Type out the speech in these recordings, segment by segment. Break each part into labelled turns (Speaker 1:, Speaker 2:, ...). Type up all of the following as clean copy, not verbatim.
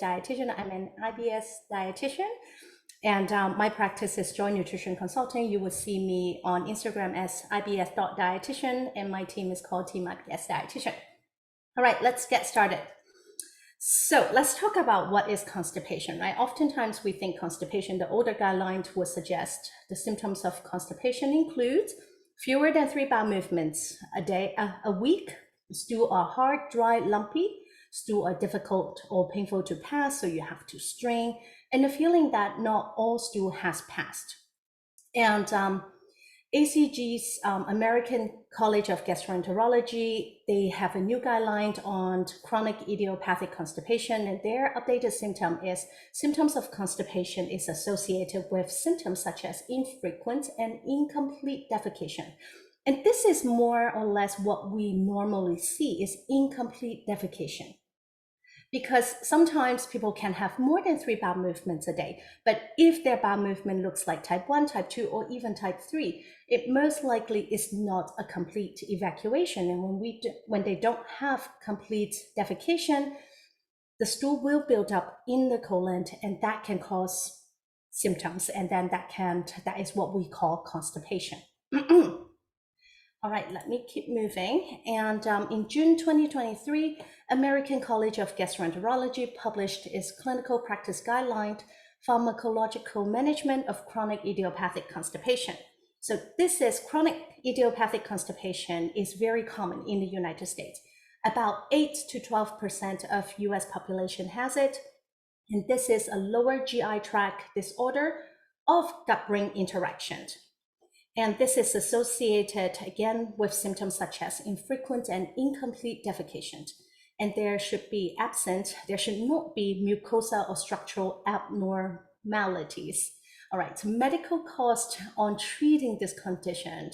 Speaker 1: dietitian. I'm an IBS dietitian, and my practice is Joy Nutrition Consulting. You will see me on Instagram as ibs.dietitian, and my team is called Team IBS Dietitian. All right, let's get started. So let's talk about what is constipation, right? Oftentimes we think constipation, the older guidelines would suggest the symptoms of constipation include fewer than 3 bowel movements a week. Stool are hard, dry, lumpy. Stool are difficult or painful to pass, so you have to strain, and the feeling that not all stool has passed. And ACG's American College of Gastroenterology, they have a new guideline on chronic idiopathic constipation, and their updated symptoms of constipation is associated with symptoms such as infrequent and incomplete defecation. And this is more or less what we normally see is incomplete defecation. Because sometimes people can have more than 3 bowel movements a day, but if their bowel movement looks like type 1, type 2, or even type 3, it most likely is not a complete evacuation. And when they don't have complete defecation, the stool will build up in the colon, and that can cause symptoms, and then that is what we call constipation. All right, let me keep moving. And in June 2023, American College of Gastroenterology published its clinical practice guideline, Pharmacological Management of Chronic Idiopathic Constipation. So this is chronic idiopathic constipation is very common in the United States. About 8 to 12% of US population has it. And this is a lower GI tract disorder of gut-brain interaction. And this is associated again with symptoms such as infrequent and incomplete defecation. And there should not be mucosal or structural abnormalities. All right, so medical cost on treating this condition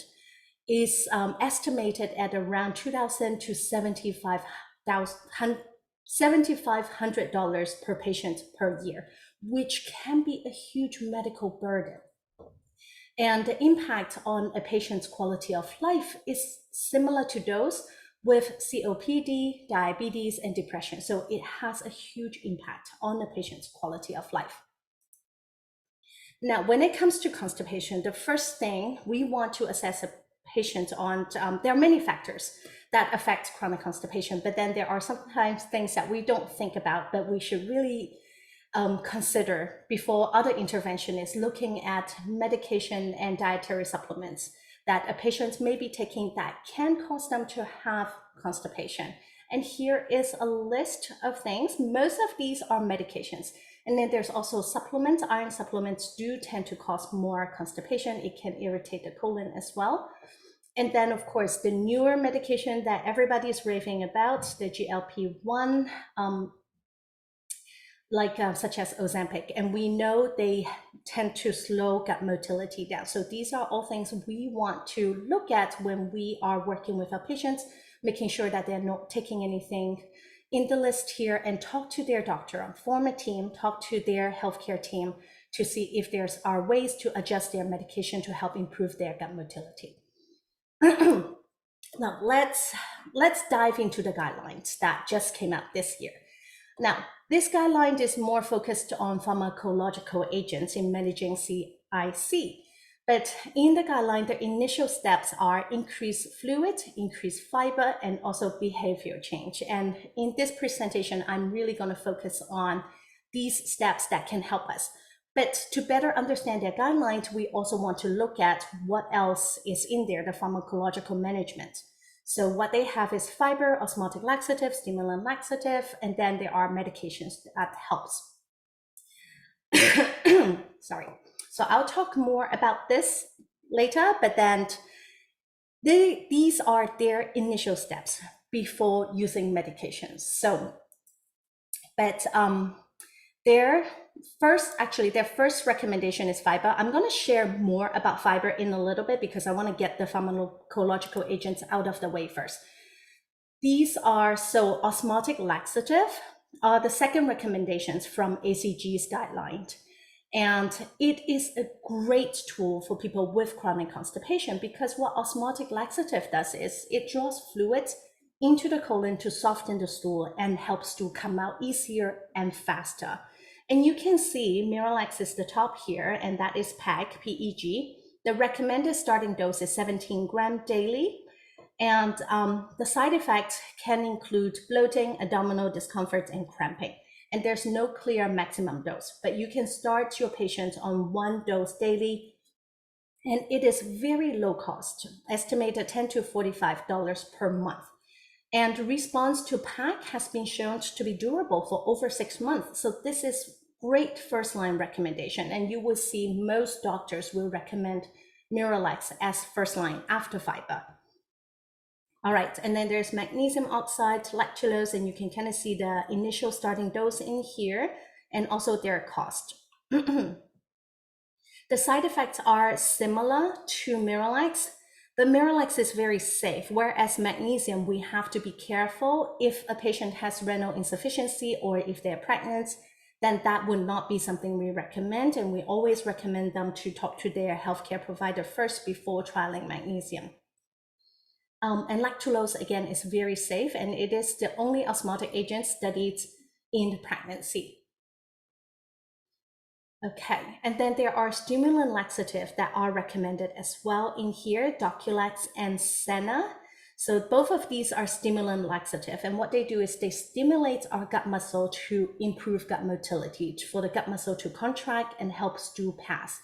Speaker 1: is estimated at around $2,000 to $7,500 per patient per year, which can be a huge medical burden. And the impact on a patient's quality of life is similar to those with COPD, diabetes, and depression. So it has a huge impact on the patient's quality of life. Now, when it comes to constipation, the first thing we want to assess a patient on, there are many factors that affect chronic constipation, but then there are sometimes things that we don't think about, but we should really consider before other intervention is looking at medication and dietary supplements that a patient may be taking that can cause them to have constipation. And here is a list of things. Most of these are medications. And then there's also supplements. Iron supplements do tend to cause more constipation. It can irritate the colon as well. And then, of course, the newer medication that everybody's raving about, the GLP-1, such as Ozempic, and we know they tend to slow gut motility down. So these are all things we want to look at when we are working with our patients, making sure that they're not taking anything in the list here, and talk to their doctor, form a team, talk to their healthcare team to see if there's are ways to adjust their medication to help improve their gut motility. Now let's dive into the guidelines that just came out this year. Now, this guideline is more focused on pharmacological agents in managing CIC. But in the guideline, the initial steps are increase fluid, increase fiber, and also behavior change. And in this presentation, I'm really going to focus on these steps that can help us. But to better understand their guidelines, we also want to look at what else is in there, the pharmacological management. So what they have is fiber, osmotic laxative, stimulant laxative, and then there are medications that helps. Sorry. So I'll talk more about this later, but then these are their initial steps before using medications. So, but their first recommendation is fiber. I'm going to share more about fiber in a little bit because I want to get the pharmacological agents out of the way first. These are, so osmotic laxative are the second recommendations from ACG's guideline. And it is a great tool for people with chronic constipation because what osmotic laxative does is it draws fluid into the colon to soften the stool and help stool come out easier and faster. And you can see Miralax is the top here, and that is PEG, P-E-G. The recommended starting dose is 17 grams daily. And the side effects can include bloating, abdominal discomfort, and cramping. And there's no clear maximum dose, but you can start your patient on 1 dose daily. And it is very low cost, estimated $10 to $45 per month. And response to PAC has been shown to be durable for over 6 months. So this is great first line recommendation. And you will see most doctors will recommend Miralax as first line after fiber. All right, and then there's magnesium oxide, lactulose, and you can kind of see the initial starting dose in here, and also their cost. The side effects are similar to Miralax, but Miralax is very safe, whereas magnesium, we have to be careful. If a patient has renal insufficiency or if they're pregnant, then that would not be something we recommend, and we always recommend them to talk to their healthcare provider first before trialing magnesium. And lactulose, again, is very safe, and it is the only osmotic agent studied in pregnancy. Okay, and then there are stimulant laxatives that are recommended as well in here, Doculax and Senna. So both of these are stimulant laxative, and what they do is they stimulate our gut muscle to improve gut motility, for the gut muscle to contract and help stool pass.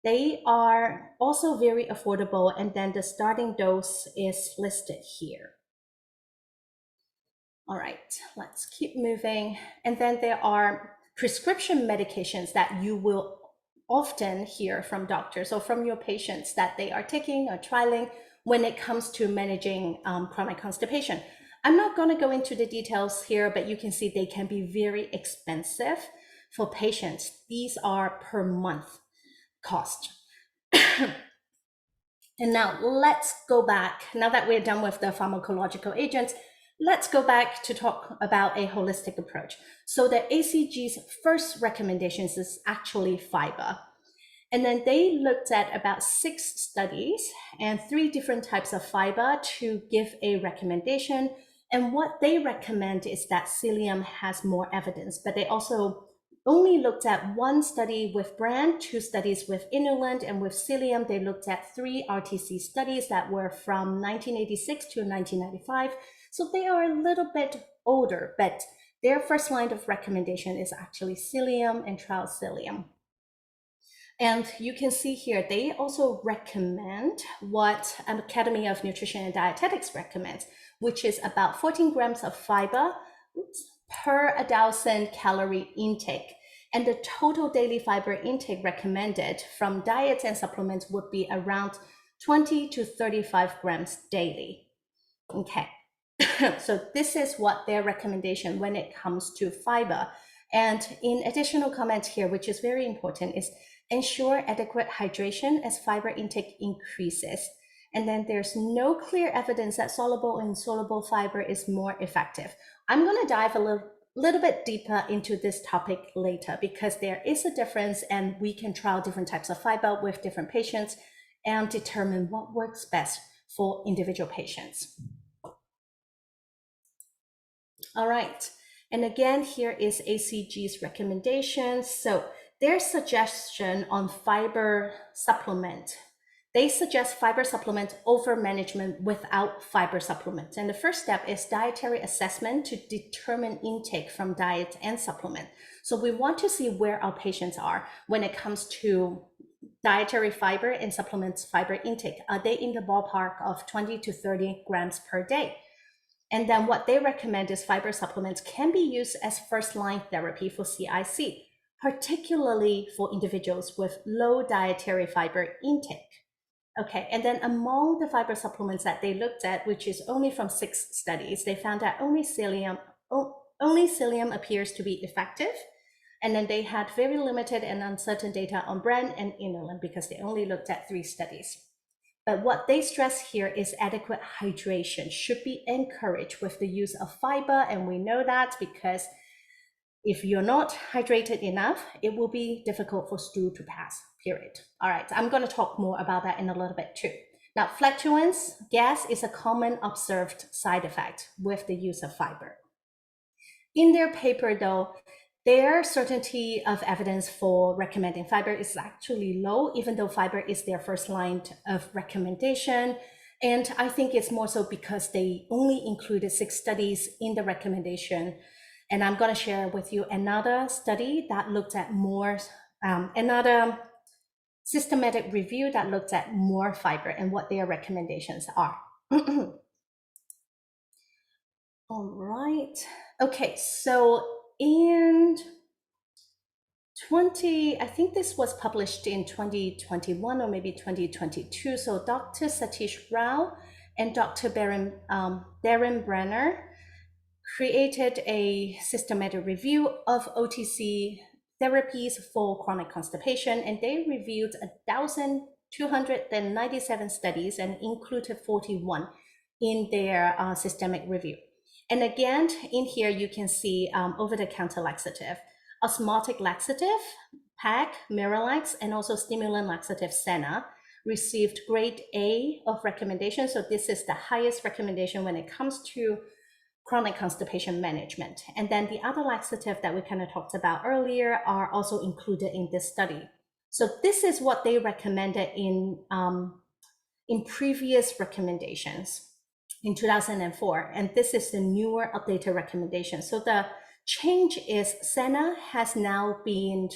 Speaker 1: They are also very affordable, and then the starting dose is listed here. All right, let's keep moving. And then there are prescription medications that you will often hear from doctors or from your patients that they are taking or trialing when it comes to managing chronic constipation. I'm not going to go into the details here, but you can see they can be very expensive for patients. These are per month cost. And now let's go back. Now that we're done with the pharmacological agents, let's go back to talk about a holistic approach. So the ACG's first recommendations is actually fiber. And then they looked at about 6 studies and 3 different types of fiber to give a recommendation. And what they recommend is that psyllium has more evidence, but they also only looked at 1 study with bran, 2 studies with inulin, and with psyllium, they looked at 3 RTC studies that were from 1986 to 1995. So they are a little bit older, but their first line of recommendation is actually psyllium and trial psyllium. And you can see here, they also recommend what Academy of Nutrition and Dietetics recommends, which is about 14 grams of fiber per 1,000 calorie intake. And the total daily fiber intake recommended from diets and supplements would be around 20 to 35 grams daily. Okay, so this is what their recommendation when it comes to fiber. And in additional comment here, which is very important, is ensure adequate hydration as fiber intake increases. And then there's no clear evidence that soluble and insoluble fiber is more effective. I'm going to dive a little bit deeper into this topic later, because there is a difference and we can trial different types of fiber with different patients and determine what works best for individual patients. All right, and again, here is ACG's recommendations. So their suggestion on fiber supplement, they suggest fiber supplement over management without fiber supplement. And the first step is dietary assessment to determine intake from diet and supplement. So we want to see where our patients are when it comes to dietary fiber and supplements fiber intake. Are they in the ballpark of 20 to 30 grams per day? And then what they recommend is fiber supplements can be used as first-line therapy for CIC, particularly for individuals with low dietary fiber intake. Okay, and then among the fiber supplements that they looked at, which is only from 6 studies, they found that only psyllium appears to be effective. And then they had very limited and uncertain data on bran and inulin because they only looked at 3 studies. But what they stress here is adequate hydration should be encouraged with the use of fiber. And we know that because if you're not hydrated enough, it will be difficult for stool to pass, period. All right, I'm going to talk more about that in a little bit too. Now, flatulence, gas is a common observed side effect with the use of fiber. In their paper, though, their certainty of evidence for recommending fiber is actually low, even though fiber is their first line of recommendation. And I think it's more so because they only included 6 studies in the recommendation. And I'm going to share with you another study that looked at more, another systematic review that looked at more fiber and what their recommendations are. All right. Okay, so in I think this was published in 2021 or maybe 2022. So Dr. Satish Rao and Dr. Darren Brenner created a systematic review of OTC therapies for chronic constipation, and they reviewed 1,297 studies and included 41 in their systemic review. And again, in here, you can see over-the-counter laxative, osmotic laxative, MAcc, Miralax, and also stimulant laxative, Senna, received grade A of recommendation. So this is the highest recommendation when it comes to chronic constipation management. And then the other laxative that we kind of talked about earlier are also included in this study. So this is what they recommended in previous recommendations in 2004, and this is the newer updated recommendation. So the change is Senna has now been,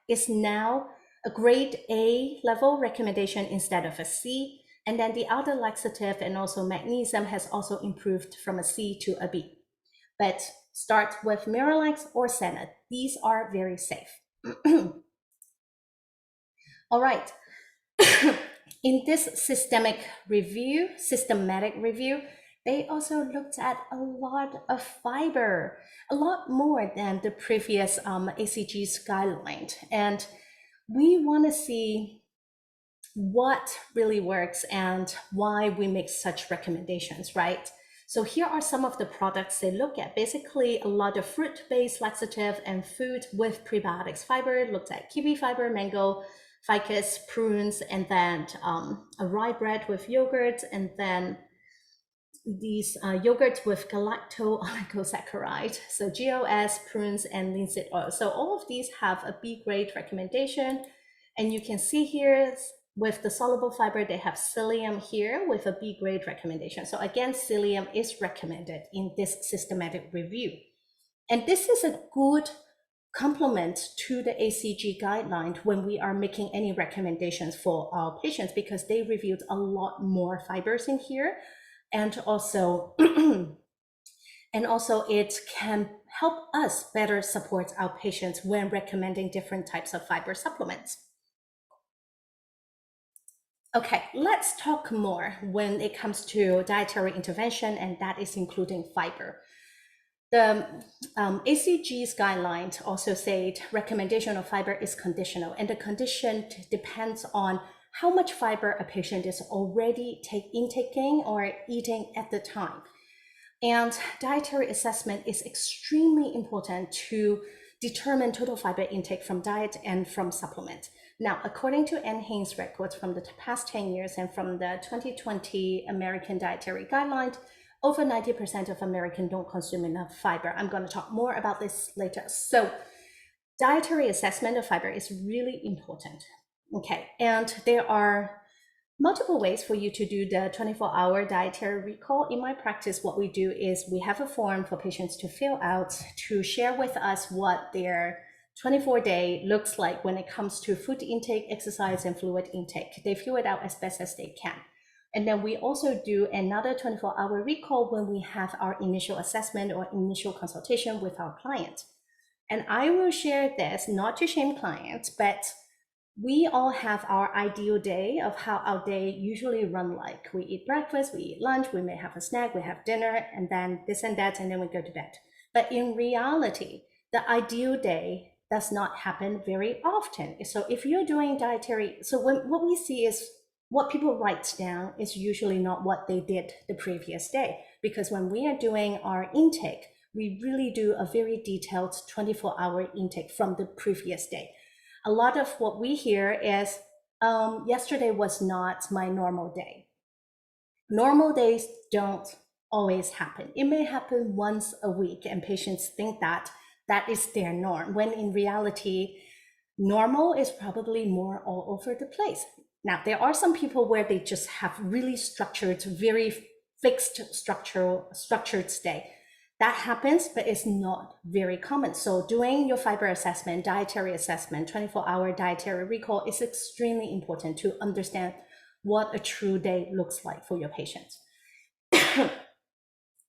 Speaker 1: is now a grade A level recommendation instead of a C. And then the other laxative and also magnesium has also improved from a C to a B. But start with Miralax or Senna. These are very safe. All right. In this systematic review, they also looked at a lot of fiber, a lot more than the previous ACG's guideline. And we want to see what really works and why we make such recommendations, right? So here are some of the products they look at. Basically, a lot of fruit-based laxative and food with prebiotics fiber, looked at kiwi fiber, mango, ficus, prunes, and then a rye bread with yogurt, and then these yogurt with galacto-oligosaccharide, so GOS, prunes, and linseed oil. So all of these have a B grade recommendation. And you can see here with the soluble fiber, they have psyllium here with a B grade recommendation. So again, psyllium is recommended in this systematic review. And this is a good complement to the ACG guideline when we are making any recommendations for our patients, because they reviewed a lot more fibers in here. And also, it can help us better support our patients when recommending different types of fiber supplements. Okay, let's talk more when it comes to dietary intervention, and that is including fiber. The ACG's guidelines also said recommendation of fiber is conditional, and the condition depends on how much fiber a patient is already intaking or eating at the time. And dietary assessment is extremely important to determine total fiber intake from diet and from supplement. Now, according to NHANES records from the past 10 years and from the 2020 American Dietary Guidelines, over 90% of Americans don't consume enough fiber. I'm going to talk more about this later. So dietary assessment of fiber is really important. Okay, and there are multiple ways for you to do the 24-hour dietary recall. In my practice, what we do is we have a form for patients to fill out to share with us what their 24-day looks like when it comes to food intake, exercise, and fluid intake. They fill it out as best as they can. And then we also do another 24-hour recall when we have our initial assessment or initial consultation with our client. And I will share this not to shame clients, but we all have our ideal day of how our day usually run like. We eat breakfast, we eat lunch, we may have a snack, we have dinner, and then this and that, and then we go to bed. But in reality, the ideal day does not happen very often. So if you're doing dietary, so what we see is what people write down is usually not what they did the previous day, because when we are doing our intake, we really do a very detailed 24-hour intake from the previous day. A lot of what we hear is, Yesterday was not my normal day. Normal days don't always happen. It may happen once a week, and patients think that that is their norm, when in reality, normal is probably more all over the place. Now, there are some people where they just have really structured, very fixed structured stay. That happens, but it's not very common. So doing your fiber assessment, dietary assessment, 24-hour dietary recall is extremely important to understand what a true day looks like for your patients.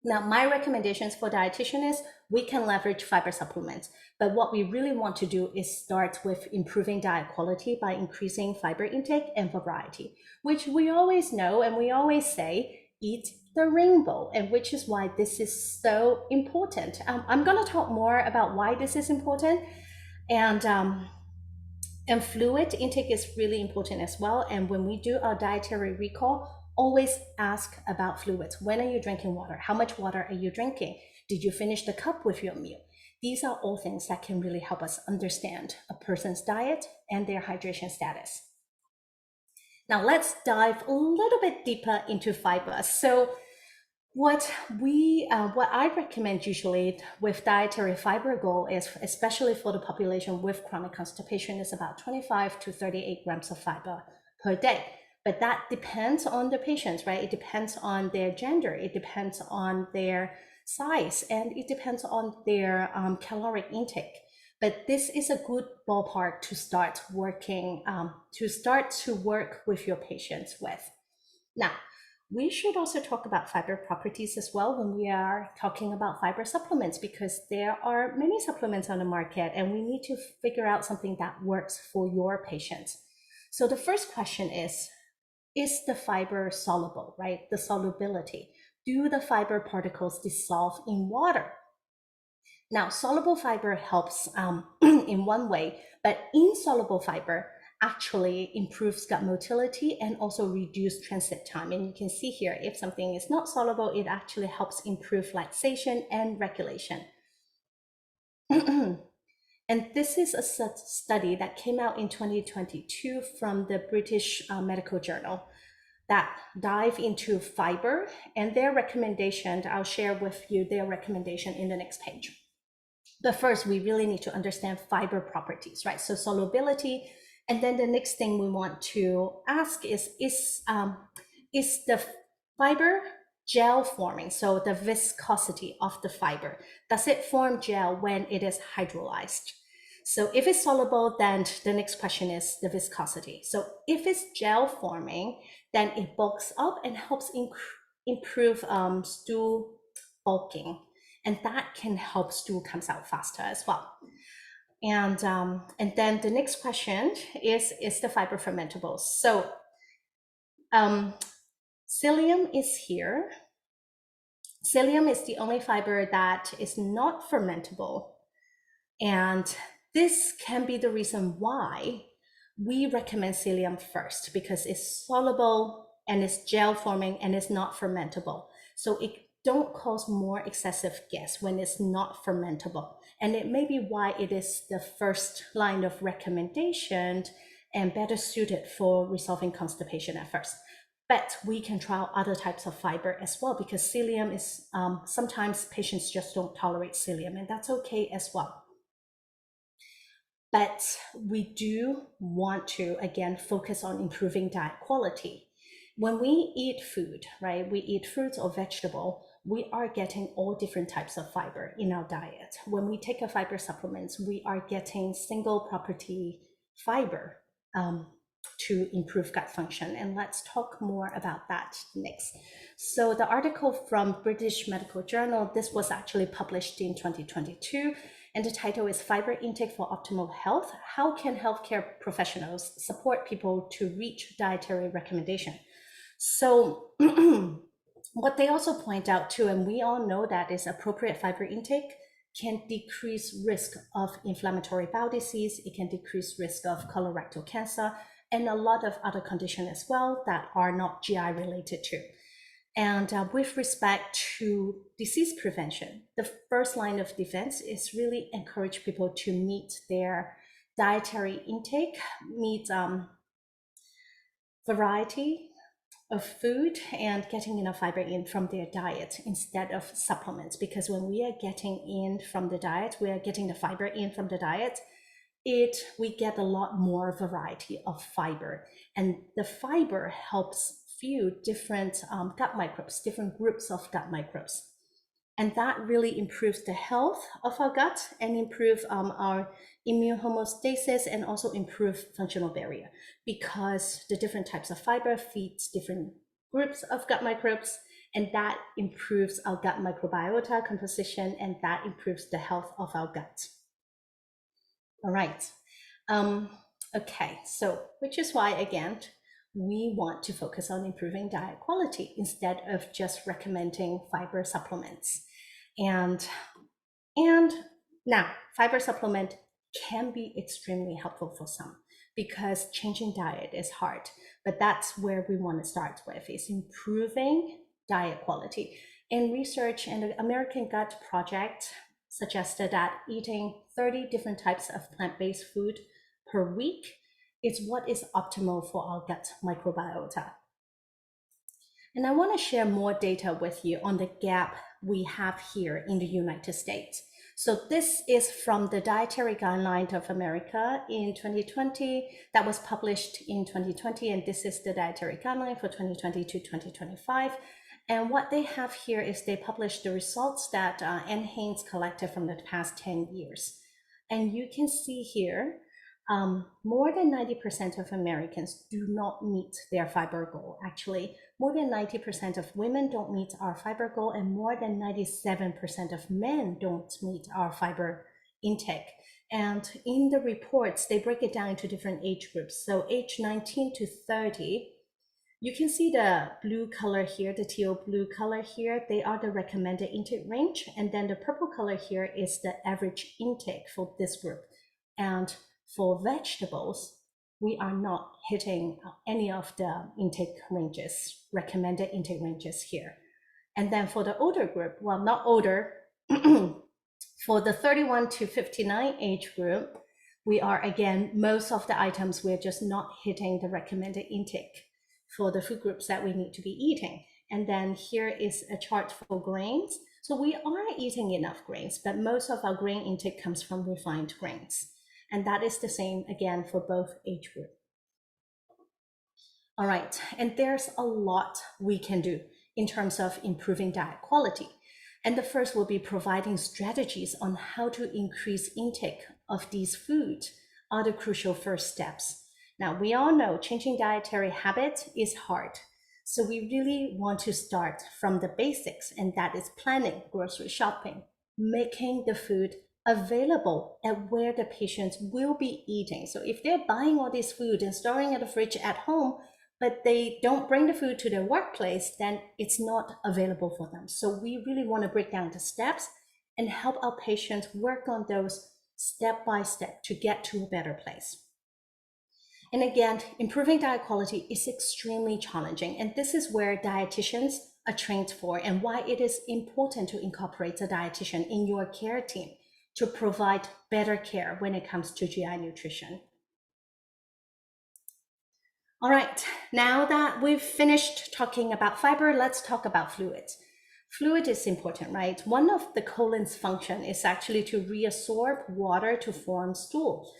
Speaker 1: Now, my recommendations for dietitian is we can leverage fiber supplements, but what we really want to do is start with improving diet quality by increasing fiber intake and variety, which we always know and we always say, eat the rainbow, and which is why this is so important. I'm going to talk more about why this is important, and fluid intake is really important as well. And when we do our dietary recall, always ask about fluids. When are you drinking water? How much water are you drinking? Did you finish the cup with your meal? These are all things that can really help us understand a person's diet and their hydration status. Now let's dive a little bit deeper into fiber. So what I recommend usually with dietary fiber goal is, especially for the population with chronic constipation, is about 25 to 38 grams of fiber per day. But that depends on the patients, right? It depends on their gender, it depends on their size, and it depends on their caloric intake. But this is a good ballpark to start working, to work with your patients with. Now, we should also talk about fiber properties as well when we are talking about fiber supplements, because there are many supplements on the market and we need to figure out something that works for your patients. So the first question is the fiber soluble, right? The solubility. Do the fiber particles dissolve in water? Now, soluble fiber helps in one way, but insoluble fiber actually improves gut motility and also reduce transit time. And you can see here, if something is not soluble, it actually helps improve laxation and regulation. And this is a study that came out in 2022 from the British Medical Journal that dive into fiber and their recommendation. I'll share with you their recommendation in the next page. But first, we really need to understand fiber properties, right? So solubility, and then the next thing we want to ask is the fiber gel forming? So the viscosity of the fiber, does it form gel when it is hydrolyzed? So if it's soluble, then the next question is the viscosity. So if it's gel forming, then it bulks up and helps improve stool bulking. And that can help stool comes out faster as well. And then the next question is the fiber fermentable? So psyllium is here. Psyllium is the only fiber that is not fermentable. And this can be the reason why we recommend psyllium first, because it's soluble and it's gel forming and it's not fermentable. So it don't cause more excessive gas when it's not fermentable. And it may be why it is the first line of recommendation and better suited for resolving constipation at first. But we can trial other types of fiber as well, because psyllium is, sometimes patients just don't tolerate psyllium, and that's okay as well. But we do want to, again, focus on improving diet quality. When we eat food, right, we eat fruits or vegetable, we are getting all different types of fiber in our diet. When we take a fiber supplements, we are getting single property fiber to improve gut function. And let's talk more about that next. So the article from British Medical Journal, this was actually published in 2022. And the title is Fiber Intake for Optimal Health. How can healthcare professionals support people to reach dietary recommendation? So what they also point out too, and we all know that, is appropriate fiber intake can decrease risk of inflammatory bowel disease. It can decrease risk of colorectal cancer and a lot of other conditions as well that are not GI related too. And with respect to disease prevention, the first line of defense is really encourage people to meet their dietary intake, variety of food and getting enough fiber in from their diet instead of supplements. Because when we are getting in from the diet, we are getting the fiber in from the diet, we get a lot more variety of fiber. And the fiber helps feed different gut microbes, different groups of gut microbes. And that really improves the health of our gut and improve our immune homeostasis and also improve functional barrier, because the different types of fiber feeds different groups of gut microbes, and that improves our gut microbiota composition, and that improves the health of our gut. All right. Okay, so which is why, again, we want to focus on improving diet quality instead of just recommending fiber supplements. And now, fiber supplement can be extremely helpful for some, because changing diet is hard, but that's where we want to start with, is improving diet quality. And research and the American Gut Project suggested that eating 30 different types of plant-based food per week is what is optimal for our gut microbiota. And I want to share more data with you on the gap we have here in the United States. So this is from the Dietary Guidelines of America in 2020, that was published in 2020, and this is the Dietary Guideline for 2020 to 2025. And what they have here is they published the results that NHANES collected from the past 10 years. And you can see here, more than 90% of Americans do not meet their fiber goal. Actually, more than 90% of women don't meet our fiber goal, and more than 97% of men don't meet our fiber intake. And in the reports, they break it down into different age groups. So age 19 to 30, you can see the blue color here, the teal blue color here, they are the recommended intake range. And then the purple color here is the average intake for this group. And for vegetables, we are not hitting any of the intake ranges, recommended intake ranges here. And then for the older group, well, not older, for the 31 to 59 age group, we are, again, most of the items, we're just not hitting the recommended intake for the food groups that we need to be eating. And then here is a chart for grains. So we are eating enough grains, but most of our grain intake comes from refined grains. And that is the same, again, for both age group. All right, and there's a lot we can do in terms of improving diet quality. And the first will be providing strategies on how to increase intake of these foods are the crucial first steps. Now, we all know changing dietary habits is hard. So we really want to start from the basics, and that is planning grocery shopping, making the food available at where the patients will be eating. So if they're buying all this food and storing in the fridge at home, but they don't bring the food to their workplace, then it's not available for them. So we really want to break down the steps and help our patients work on those step by step to get to a better place. And again, improving diet quality is extremely challenging. And this is where dietitians are trained for, and why it is important to incorporate a dietitian in your care team to provide better care when it comes to GI nutrition. All right, now that we've finished talking about fiber, let's talk about fluids. Fluid is important, right? One of the colon's function is actually to reabsorb water to form stool.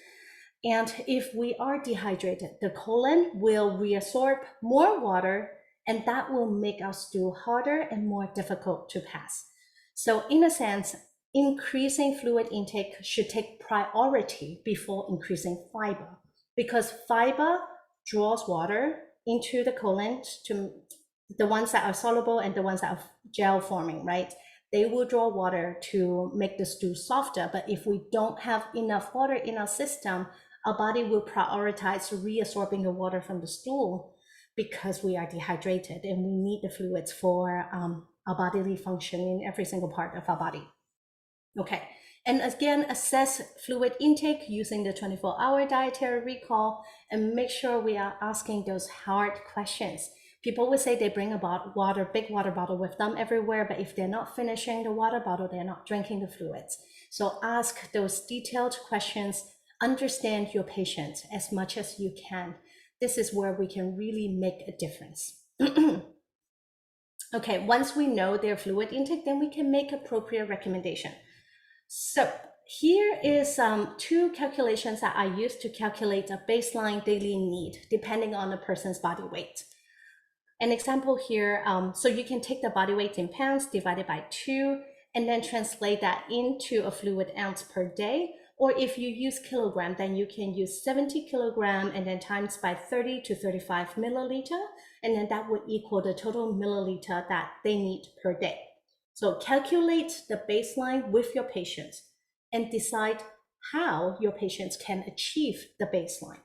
Speaker 1: And if we are dehydrated, the colon will reabsorb more water, and that will make our stool harder and more difficult to pass. So in a sense, increasing fluid intake should take priority before increasing fiber, because fiber draws water into the colon, to the ones that are soluble and the ones that are gel forming, right? They will draw water to make the stool softer. But if we don't have enough water in our system, our body will prioritize reabsorbing the water from the stool, because we are dehydrated and we need the fluids for our bodily function in every single part of our body. Okay, and again, assess fluid intake using the 24-hour dietary recall, and make sure we are asking those hard questions. People will say they bring a big water bottle with them everywhere, but if they're not finishing the water bottle, they're not drinking the fluids. So ask those detailed questions, understand your patient as much as you can. this is where we can really make a difference. Okay, once we know their fluid intake, then we can make appropriate recommendation. So here is two calculations that I use to calculate a baseline daily need depending on a person's body weight. An example here, so you can take the body weight in pounds divided by 2 and then translate that into a fluid ounce per day. Or if you use kilogram, then you can use 70 kilogram and then times by 30 to 35 milliliter. And then that would equal the total milliliter that they need per day. So calculate the baseline with your patients and decide how your patients can achieve the baseline.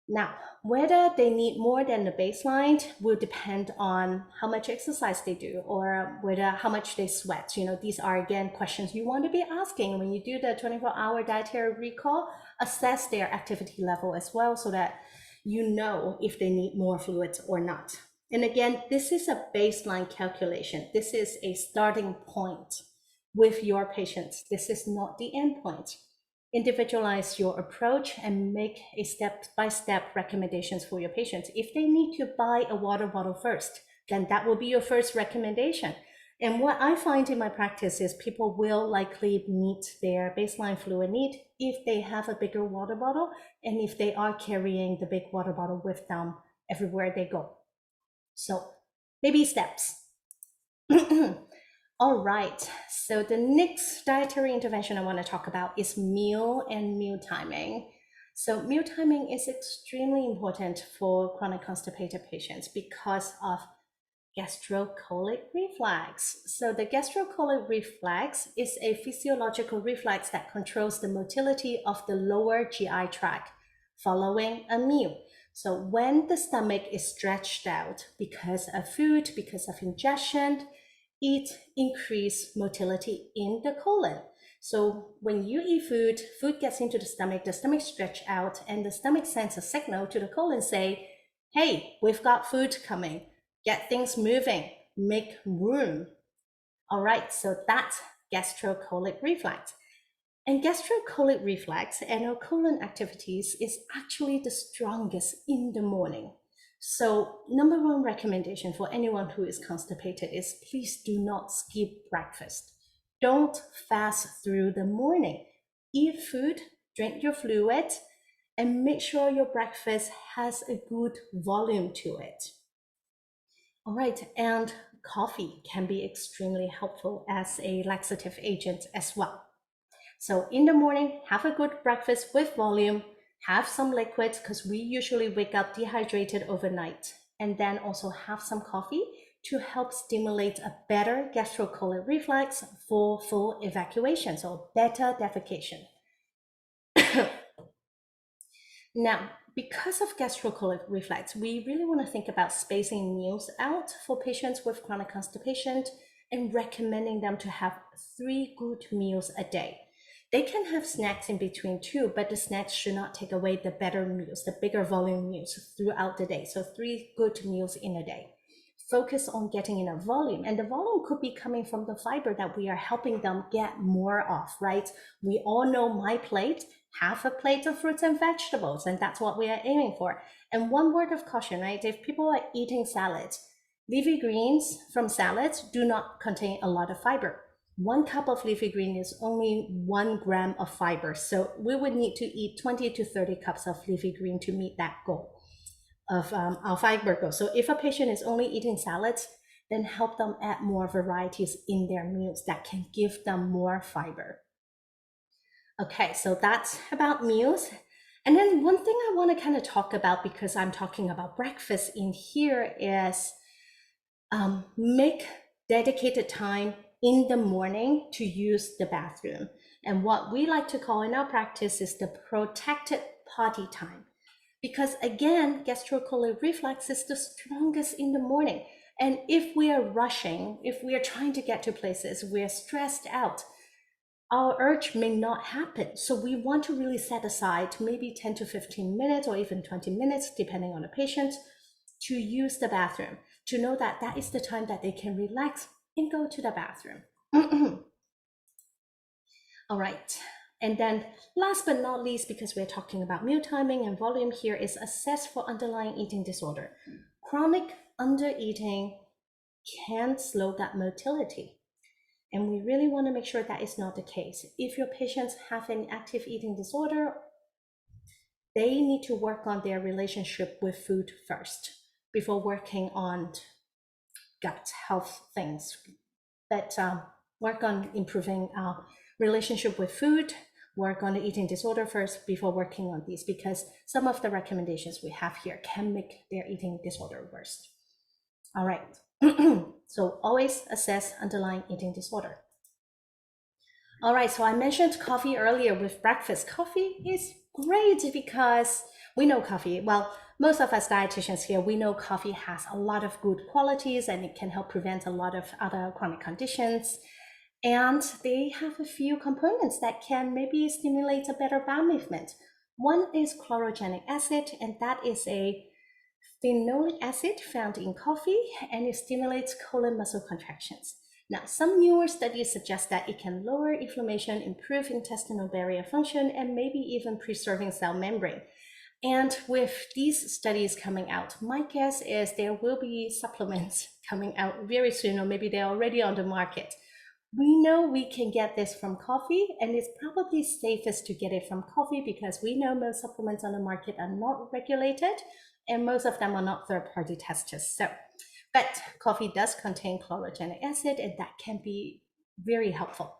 Speaker 1: Now, whether they need more than the baseline will depend on how much exercise they do or whether how much they sweat. You know, these are again questions you want to be asking when you do the 24-hour dietary recall. Assess their activity level as well so that you know if they need more fluids or not. And again, this is a baseline calculation. This is a starting point with your patients. This is not the end point. Individualize your approach and make a step-by-step recommendations for your patients. If they need to buy a water bottle first, then that will be your first recommendation. And what I find in my practice is people will likely meet their baseline fluid need if they have a bigger water bottle and if they are carrying the big water bottle with them everywhere they go. So baby steps. All right, so the next dietary intervention I want to talk about is meal and meal timing. So meal timing is extremely important for chronic constipated patients because of gastrocolic reflex. So the gastrocolic reflex is a physiological reflex that controls the motility of the lower GI tract following a meal. So when the stomach is stretched out because of food, because of ingestion, it increases motility in the colon. So when you eat food, food gets into the stomach stretch out, and the stomach sends a signal to the colon say, hey, we've got food coming, get things moving, make room. All right, so that's gastrocolic reflex. And gastrocolic reflex and our colon activities is actually the strongest in the morning. So number one recommendation for anyone who is constipated is please do not skip breakfast. Don't fast through the morning. Eat food, drink your fluid, and make sure your breakfast has a good volume to it. All right, and coffee can be extremely helpful as a laxative agent as well. So in the morning, have a good breakfast with volume, have some liquids because we usually wake up dehydrated overnight, and then also have some coffee to help stimulate a better gastrocolic reflex for full evacuation, so better defecation. Now, because of gastrocolic reflex, we really want to think about spacing meals out for patients with chronic constipation and recommending them to have 3 good meals a day. They can have snacks in between too, but the snacks should not take away the better meals, the bigger volume meals throughout the day. So 3 good meals in a day. Focus on getting enough volume, and the volume could be coming from the fiber that we are helping them get more of, right? We all know my plate, half a plate of fruits and vegetables, and that's what we are aiming for. And one word of caution, right? If people are eating salads, leafy greens from salads do not contain a lot of fiber. 1 cup of leafy green is only 1 gram of fiber. So we would need to eat 20 to 30 cups of leafy green to meet that goal of our fiber goal. So if a patient is only eating salads, then help them add more varieties in their meals that can give them more fiber. Okay, so that's about meals. And then one thing I want to kind of talk about, because I'm talking about breakfast in here, is make dedicated time in the morning to use the bathroom. And what we like to call in our practice is the protected potty time. Because again, gastrocolic reflex is the strongest in the morning. And if we are rushing, if we are trying to get to places, we're stressed out, our urge may not happen. So we want to really set aside maybe 10 to 15 minutes or even 20 minutes, depending on the patient, to use the bathroom, to know that that is the time that they can relax and go to the bathroom. All right. And then last but not least, because we're talking about meal timing and volume here, is assess for underlying eating disorder. Chronic undereating can slow gut motility. And we really want to make sure that is not the case. If your patients have an active eating disorder, they need to work on their relationship with food first before working on gut health things. But work on improving relationship with food, work on the eating disorder first before working on these, because some of the recommendations we have here can make their eating disorder worse. All right, so always assess underlying eating disorder. All right, so I mentioned coffee earlier with breakfast. Coffee is great because we know coffee, well, most of us dietitians here, we know coffee has a lot of good qualities and it can help prevent a lot of other chronic conditions. And they have a few components that can maybe stimulate a better bowel movement. One is chlorogenic acid, and that is a phenolic acid found in coffee, and it stimulates colon muscle contractions. Now, some newer studies suggest that it can lower inflammation, improve intestinal barrier function, and maybe even preserving cell membrane. And with these studies coming out, my guess is there will be supplements coming out very soon, or maybe they're already on the market. We know we can get this from coffee, and it's probably safest to get it from coffee because we know most supplements on the market are not regulated and most of them are not third-party tested. So, but coffee does contain chlorogenic acid, and that can be very helpful.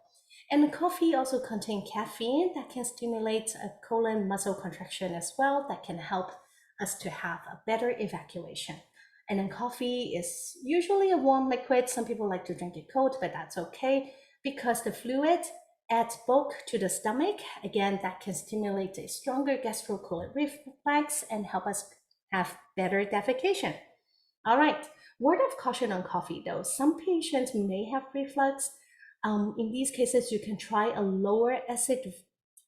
Speaker 1: And coffee also contains caffeine that can stimulate a colon muscle contraction as well, that can help us to have a better evacuation. And then coffee is usually a warm liquid. Some people like to drink it cold, but that's okay because the fluid adds bulk to the stomach. Again, that can stimulate a stronger gastrocolon reflex and help us have better defecation. All right, word of caution on coffee though. Some patients may have reflux. In these cases, you can try a lower acid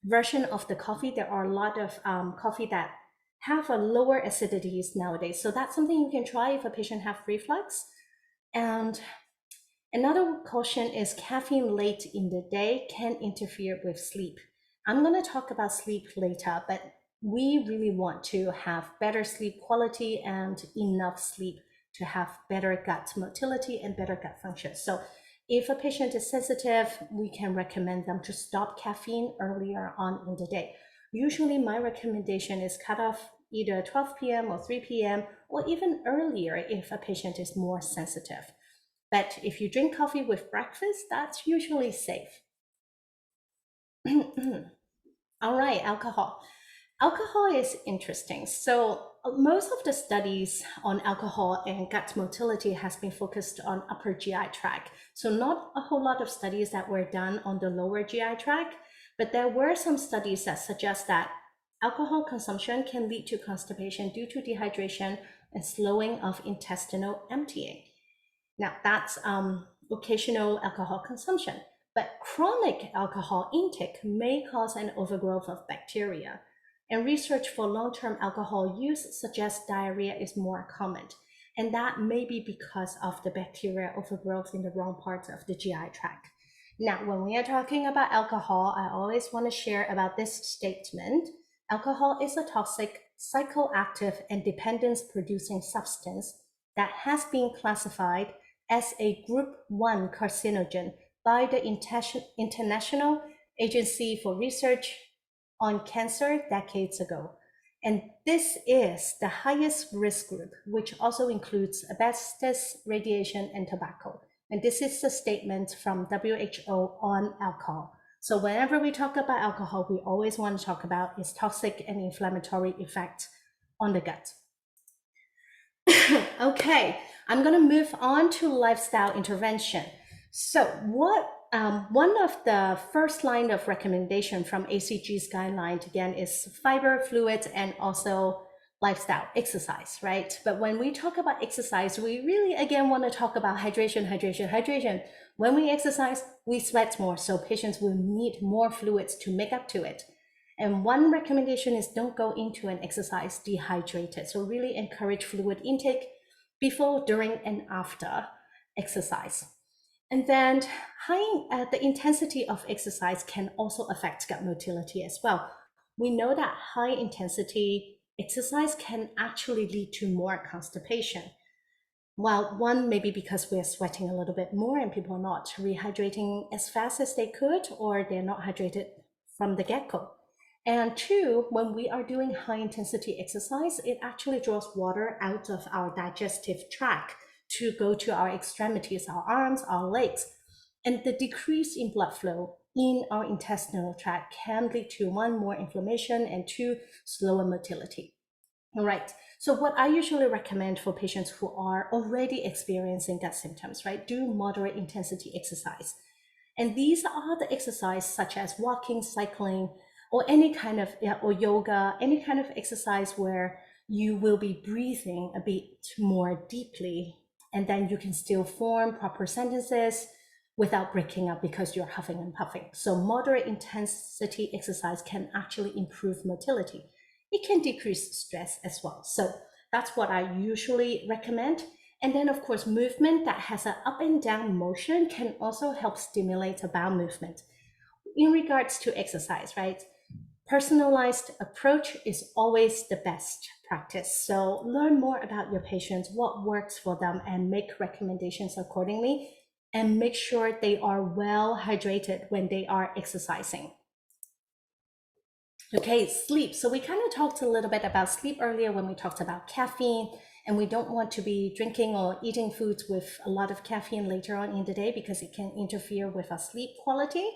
Speaker 1: version of the coffee. There are a lot of coffee that have a lower acidities nowadays. So that's something you can try if a patient have reflux. And another caution is caffeine late in the day can interfere with sleep. I'm going to talk about sleep later, but we really want to have better sleep quality and enough sleep to have better gut motility and better gut function. So if a patient is sensitive, we can recommend them to stop caffeine earlier on in the day. Usually my recommendation is cut off either 12 p.m. or 3 p.m. or even earlier if a patient is more sensitive. But if you drink coffee with breakfast, that's usually safe. All right, alcohol. Alcohol is interesting. So most of the studies on alcohol and gut motility has been focused on upper GI tract. So not a whole lot of studies that were done on the lower GI tract, but there were some studies that suggest that alcohol consumption can lead to constipation due to dehydration and slowing of intestinal emptying. Now that's occasional alcohol consumption, but chronic alcohol intake may cause an overgrowth of bacteria. And research for long-term alcohol use suggests diarrhea is more common. And that may be because of the bacteria overgrowth in the wrong parts of the GI tract. Now, when we are talking about alcohol, I always want to share about this statement. Alcohol is a toxic, psychoactive, and dependence-producing substance that has been classified as a Group 1 carcinogen by the International Agency for Research on Cancer decades ago. And this is the highest risk group, which also includes asbestos, radiation, and tobacco. And this is a statement from WHO on alcohol. So whenever we talk about alcohol, we always want to talk about its toxic and inflammatory effect on the gut. Okay, I'm going to move on to lifestyle intervention. So one of the first line of recommendation from ACG's guideline, again, is fiber, fluids, and also lifestyle, exercise, right? But when we talk about exercise, we really, again, want to talk about hydration, hydration, hydration. When we exercise, we sweat more, so patients will need more fluids to make up to it. And one recommendation is don't go into an exercise dehydrated. So really encourage fluid intake before, during, and after exercise. And then the intensity of exercise can also affect gut motility as well. We know that high intensity exercise can actually lead to more constipation. Well, one, maybe because we're sweating a little bit more and people are not rehydrating as fast as they could, or they're not hydrated from the get-go. And two, when we are doing high intensity exercise, it actually draws water out of our digestive tract to go to our extremities, our arms, our legs. And the decrease in blood flow in our intestinal tract can lead to one, more inflammation, and two, slower motility. All right. So what I usually recommend for patients who are already experiencing gut symptoms, right, do moderate intensity exercise. And these are the exercise such as walking, cycling, or any kind of, or yoga, any kind of exercise where you will be breathing a bit more deeply, and then you can still form proper sentences without breaking up because you're huffing and puffing. So moderate intensity exercise can actually improve motility. It can decrease stress as well. So that's what I usually recommend. And then of course, movement that has an up and down motion can also help stimulate a bowel movement. In regards to exercise, right? Personalized approach is always the best practice. So learn more about your patients, what works for them, and make recommendations accordingly, and make sure they are well hydrated when they are exercising. Okay, sleep. So we kind of talked a little bit about sleep earlier when we talked about caffeine, and we don't want to be drinking or eating foods with a lot of caffeine later on in the day because it can interfere with our sleep quality.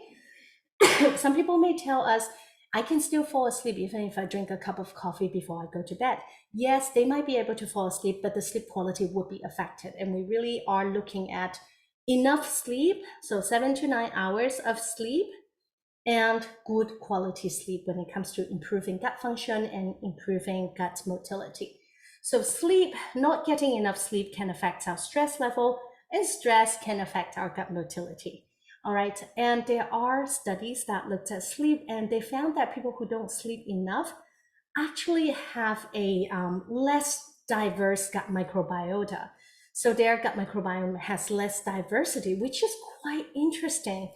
Speaker 1: Some people may tell us, I can still fall asleep even if I drink a cup of coffee before I go to bed. Yes, they might be able to fall asleep, but the sleep quality would be affected. And we really are looking at enough sleep, so 7 to 9 hours of sleep, and good quality sleep when it comes to improving gut function and improving gut motility. So sleep, not getting enough sleep can affect our stress level, and stress can affect our gut motility. All right, and there are studies that looked at sleep, and they found that people who don't sleep enough actually have a less diverse gut microbiota. So their gut microbiome has less diversity, which is quite interesting.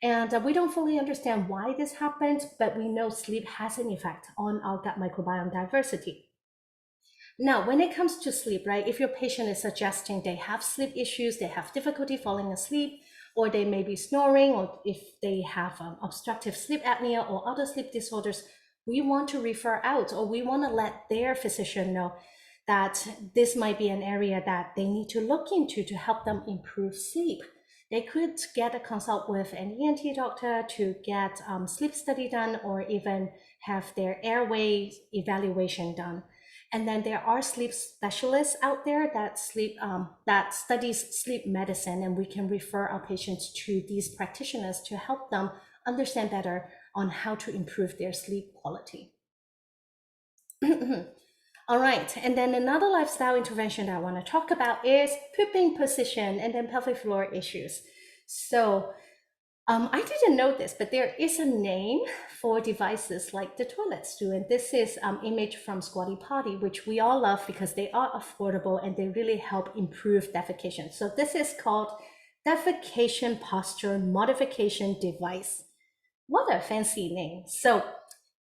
Speaker 1: And we don't fully understand why this happens, but we know sleep has an effect on our gut microbiome diversity. Now, when it comes to sleep, right, if your patient is suggesting they have sleep issues, they have difficulty falling asleep, or they may be snoring, or if they have obstructive sleep apnea or other sleep disorders, we want to refer out, or we want to let their physician know that this might be an area that they need to look into to help them improve sleep. They could get a consult with an ENT doctor to get sleep study done, or even have their airway evaluation done. And then there are sleep specialists out there that studies sleep medicine, and we can refer our patients to these practitioners to help them understand better on how to improve their sleep quality. All right, and then another lifestyle intervention that I want to talk about is pooping position and then pelvic floor issues. So I didn't know this, but there is a name for devices like the toilets do, and this is image from Squatty Potty, which we all love because they are affordable and they really help improve defecation. So this is called defecation posture modification device. What a fancy name. So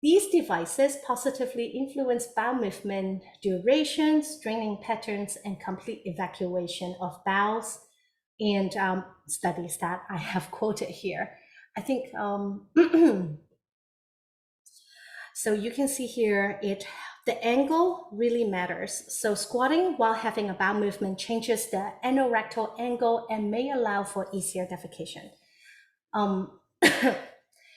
Speaker 1: these devices positively influence bowel movement duration, straining patterns, and complete evacuation of bowels. And studies that I have quoted here. I think, so you can see here, the angle really matters. So squatting while having a bowel movement changes the anorectal angle and may allow for easier defecation.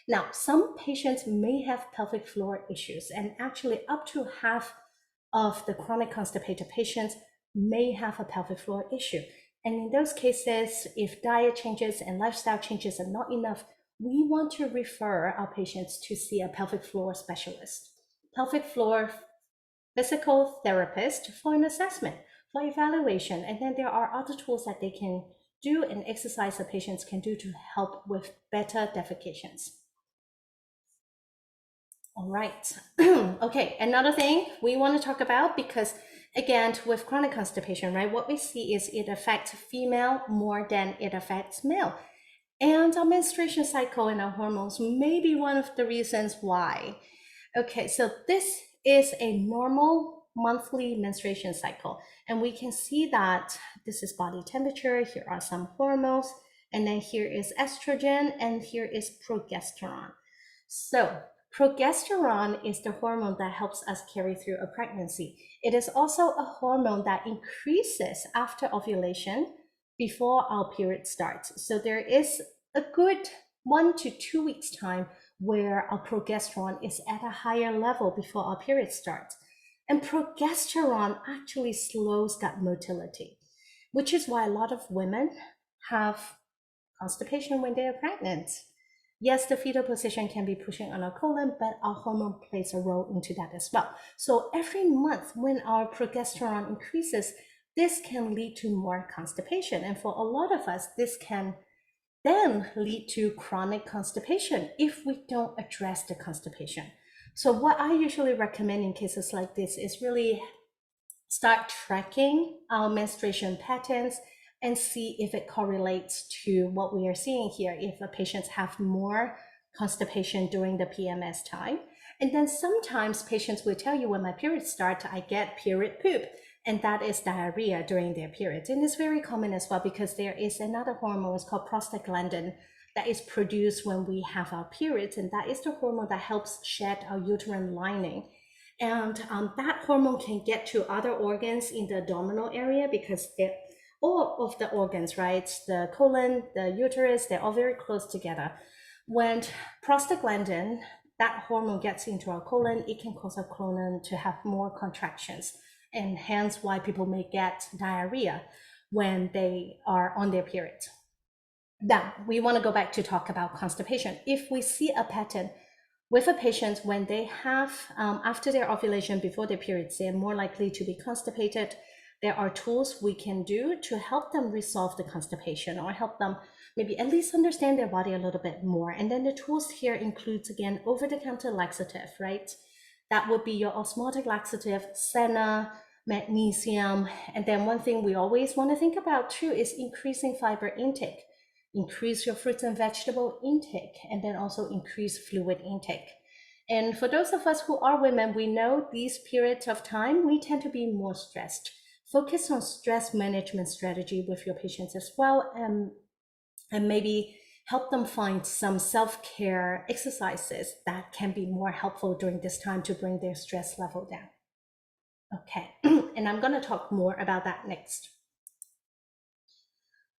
Speaker 1: Now, some patients may have pelvic floor issues, and actually up to half of the chronic constipated patients may have a pelvic floor issue. And in those cases, if diet changes and lifestyle changes are not enough, we want to refer our patients to see a pelvic floor specialist, pelvic floor physical therapist for an assessment, for evaluation. And then there are other tools that they can do and exercise that patients can do to help with better defecations. All right. Okay, another thing we want to talk about, because Again, with chronic constipation, right, what we see is it affects female more than it affects male. And our menstruation cycle and our hormones may be one of the reasons why. Okay, so this is a normal monthly menstruation cycle. And we can see that this is body temperature, here are some hormones, and then here is estrogen, and here is progesterone. So progesterone is the hormone that helps us carry through a pregnancy. It is also a hormone that increases after ovulation before our period starts. So there is a good 1 to 2 weeks time where our progesterone is at a higher level before our period starts. And progesterone actually slows gut motility, which is why a lot of women have constipation when they are pregnant. Yes, the fetal position can be pushing on our colon, but our hormone plays a role into that as well. So every month when our progesterone increases, this can lead to more constipation. And for a lot of us, this can then lead to chronic constipation if we don't address the constipation. So what I usually recommend in cases like this is really start tracking our menstruation patterns and see if it correlates to what we are seeing here, if the patients have more constipation during the PMS time. And then sometimes patients will tell you, when my periods start, I get period poop, and that is diarrhea during their periods. And it's very common as well because there is another hormone, it's called prostaglandin, that is produced when we have our periods, and that is the hormone that helps shed our uterine lining. And that hormone can get to other organs in the abdominal area because all of the organs, right? The colon, the uterus, they're all very close together. When prostaglandin, that hormone gets into our colon, it can cause our colon to have more contractions, and hence why people may get diarrhea when they are on their period. Now, we want to go back to talk about constipation. If we see a pattern with a patient when they have, after their ovulation, before their periods, they're more likely to be constipated, there are tools we can do to help them resolve the constipation or help them maybe at least understand their body a little bit more. And then the tools here includes, again, over-the-counter laxative, right? That would be your osmotic laxative, senna, magnesium. And then one thing we always want to think about too is increasing fiber intake. Increase your fruits and vegetable intake, and then also increase fluid intake. And for those of us who are women, we know these periods of time, we tend to be more stressed. Focus on stress management strategy with your patients as well, and maybe help them find some self-care exercises that can be more helpful during this time to bring their stress level down. Okay, and I'm going to talk more about that next.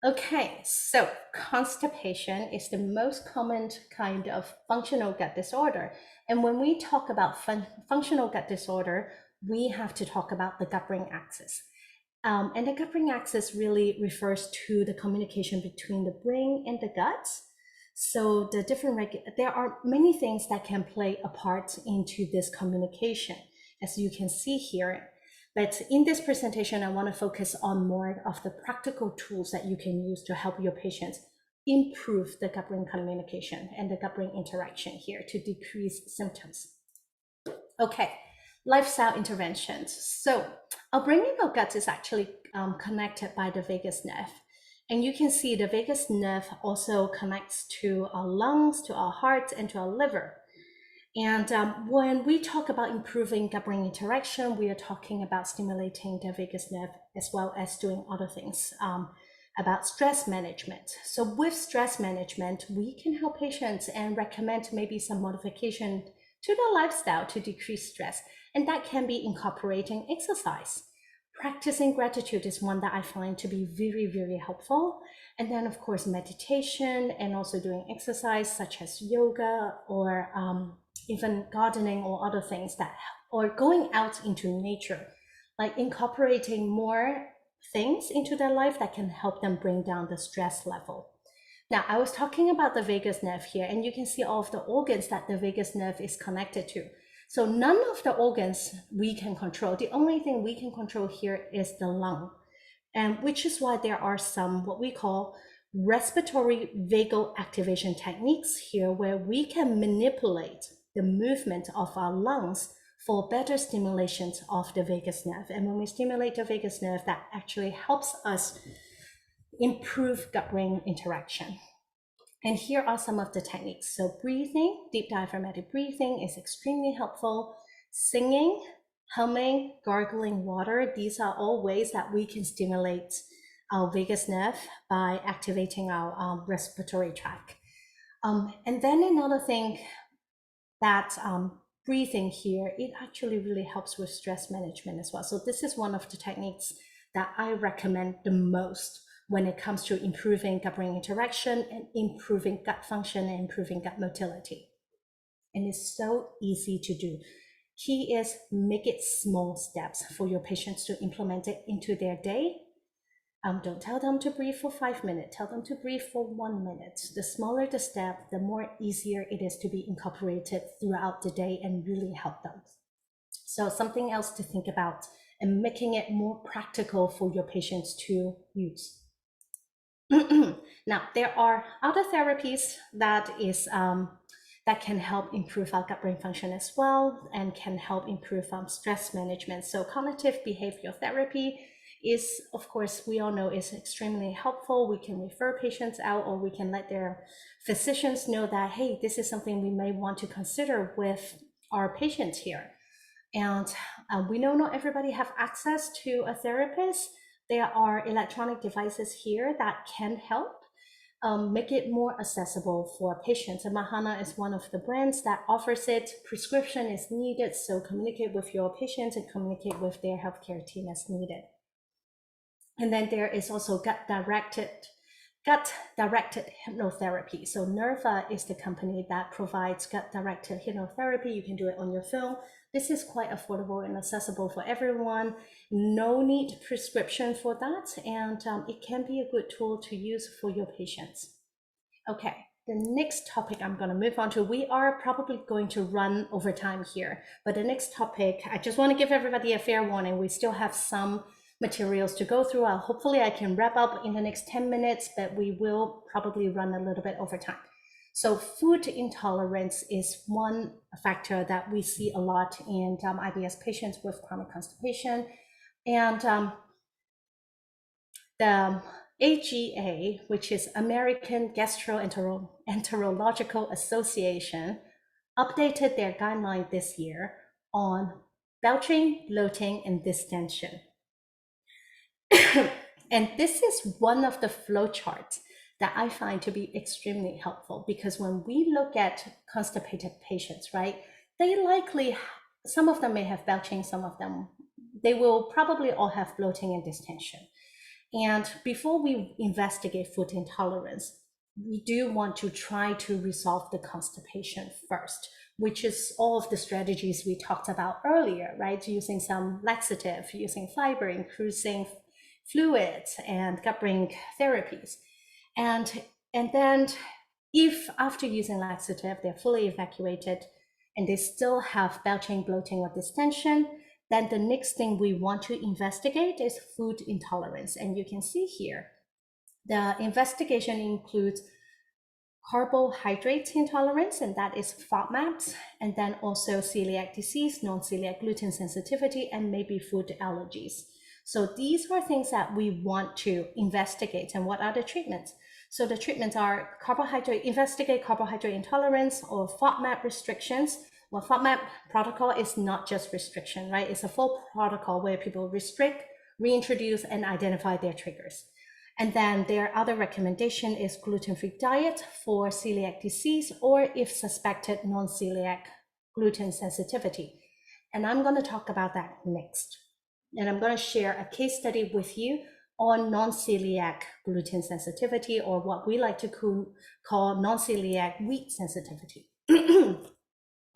Speaker 1: Okay, so constipation is the most common kind of functional gut disorder. And when we talk about functional gut disorder, we have to talk about the gut-brain axis. And the gut-brain axis really refers to the communication between the brain and the gut. So there are many things that can play a part into this communication, as you can see here. But in this presentation, I want to focus on more of the practical tools that you can use to help your patients improve the gut-brain communication and the gut-brain interaction here to decrease symptoms. Okay, lifestyle interventions. So our brain and our gut is actually connected by the vagus nerve. And you can see the vagus nerve also connects to our lungs, to our heart, and to our liver. And when we talk about improving gut-brain interaction, we are talking about stimulating the vagus nerve as well as doing other things about stress management. So with stress management, we can help patients and recommend maybe some modification to the lifestyle to decrease stress. And that can be incorporating exercise. Practicing gratitude is one that I find to be very, very helpful. And then of course, meditation and also doing exercise such as yoga or even gardening or other things or going out into nature, like incorporating more things into their life that can help them bring down the stress level. Now, I was talking about the vagus nerve here, and you can see all of the organs that the vagus nerve is connected to. So none of the organs we can control. The only thing we can control here is the lung, and which is why there are some what we call respiratory vagal activation techniques here, where we can manipulate the movement of our lungs for better stimulations of the vagus nerve. And when we stimulate the vagus nerve, that actually helps us improve gut-brain interaction. And here are some of the techniques. So breathing, deep diaphragmatic breathing is extremely helpful. Singing, humming, gargling water, these are all ways that we can stimulate our vagus nerve by activating our respiratory tract. And then another thing that breathing here, it actually really helps with stress management as well. So this is one of the techniques that I recommend the most when it comes to improving gut-brain interaction and improving gut function and improving gut motility. And it's so easy to do. Key is make it small steps for your patients to implement it into their day. Don't tell them to breathe for 5 minutes, tell them to breathe for 1 minute. The smaller the step, the more easier it is to be incorporated throughout the day and really help them. So something else to think about and making it more practical for your patients to use. Now, there are other therapies that can help improve our gut-brain function as well and can help improve stress management. So cognitive behavioral therapy is, of course, we all know is extremely helpful. We can refer patients out, or we can let their physicians know that, hey, this is something we may want to consider with our patients here. And we know not everybody have access to a therapist. There are electronic devices here that can help make it more accessible for patients. And Mahana is one of the brands that offers it. Prescription is needed, so communicate with your patients and communicate with their healthcare team as needed. And then there is also gut-directed hypnotherapy. So Nerva is the company that provides gut-directed hypnotherapy. You can do it on your phone. This is quite affordable and accessible for everyone. No need prescription for that, and it can be a good tool to use for your patients. Okay, the next topic I'm going to move on to, we are probably going to run over time here, but the next topic, I just want to give everybody a fair warning. We still have some materials to go through. Hopefully I can wrap up in the next 10 minutes, but we will probably run a little bit over time. So food intolerance is one factor that we see a lot in IBS patients with chronic constipation. And the AGA, which is American Gastroenterological Association, updated their guideline this year on belching, bloating, and distension. And this is one of the flowcharts that I find to be extremely helpful, because when we look at constipated patients, right, they likely, some of them may have belching, some of them, they will probably all have bloating and distension. And before we investigate food intolerance, we do want to try to resolve the constipation first, which is all of the strategies we talked about earlier, right? Using some laxative, using fiber, increasing fluids, and gut-brain therapies. And then if after using laxative, they're fully evacuated and they still have belching, bloating, or distension, then the next thing we want to investigate is food intolerance. And you can see here, the investigation includes carbohydrate intolerance, and that is FODMAPs, and then also celiac disease, non-celiac gluten sensitivity, and maybe food allergies. So these are things that we want to investigate. And what are the treatments? So the treatments are investigate carbohydrate intolerance or FODMAP restrictions. Well, FODMAP protocol is not just restriction, right? It's a full protocol where people restrict, reintroduce, and identify their triggers. And then their other recommendation is gluten-free diet for celiac disease, or if suspected non-celiac gluten sensitivity. And I'm going to talk about that next. And I'm going to share a case study with you on non-celiac gluten sensitivity, or what we like to call non-celiac wheat sensitivity.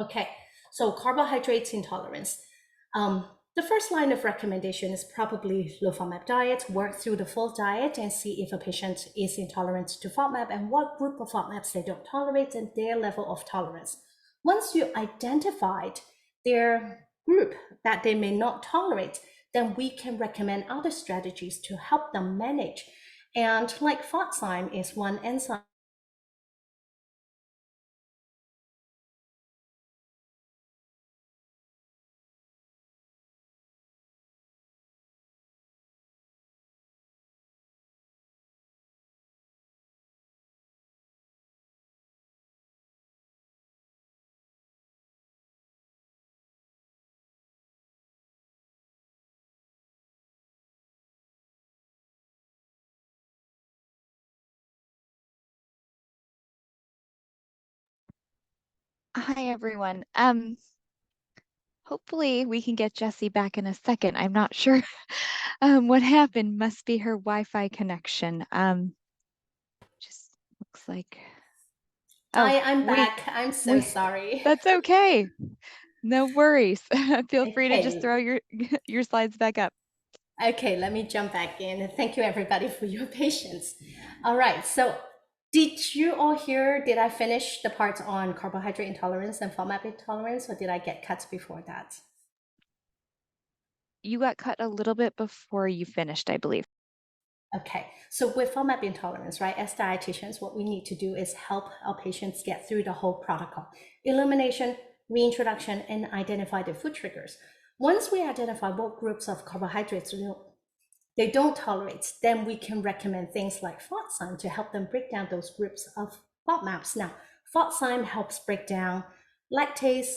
Speaker 1: Okay, so carbohydrates intolerance. The first line of recommendation is probably low FODMAP diet. Work through the full diet and see if a patient is intolerant to FODMAP and what group of FODMAPs they don't tolerate and their level of tolerance. Once you identified their group that they may not tolerate, then we can recommend other strategies to help them manage. And like FODzyme is one enzyme
Speaker 2: Hi, everyone. Hopefully we can get Jessie back in a second. I'm not sure what happened. Must be her Wi-Fi connection. Just looks like, oh,
Speaker 1: Hi, I'm
Speaker 2: we,
Speaker 1: back. I'm so
Speaker 2: we,
Speaker 1: sorry.
Speaker 2: that's okay. No worries. Feel free to just
Speaker 1: Okay,
Speaker 2: throw your your slides back up.
Speaker 1: okay, let me jump back in. Thank you everybody for your patience. All right, so did you all hear, did I finish the part on carbohydrate intolerance and FODMAP intolerance, or did I get cut before that?
Speaker 2: You got cut a little bit before you finished, I believe.
Speaker 1: Okay, so with FODMAP intolerance, right, as dietitians, what we need to do is help our patients get through the whole protocol: elimination, reintroduction, and identify the food triggers. Once we identify what groups of carbohydrates they don't tolerate, then we can recommend things like FODzyme to help them break down those groups of FODMAPs. Now, FODzyme helps break down lactase,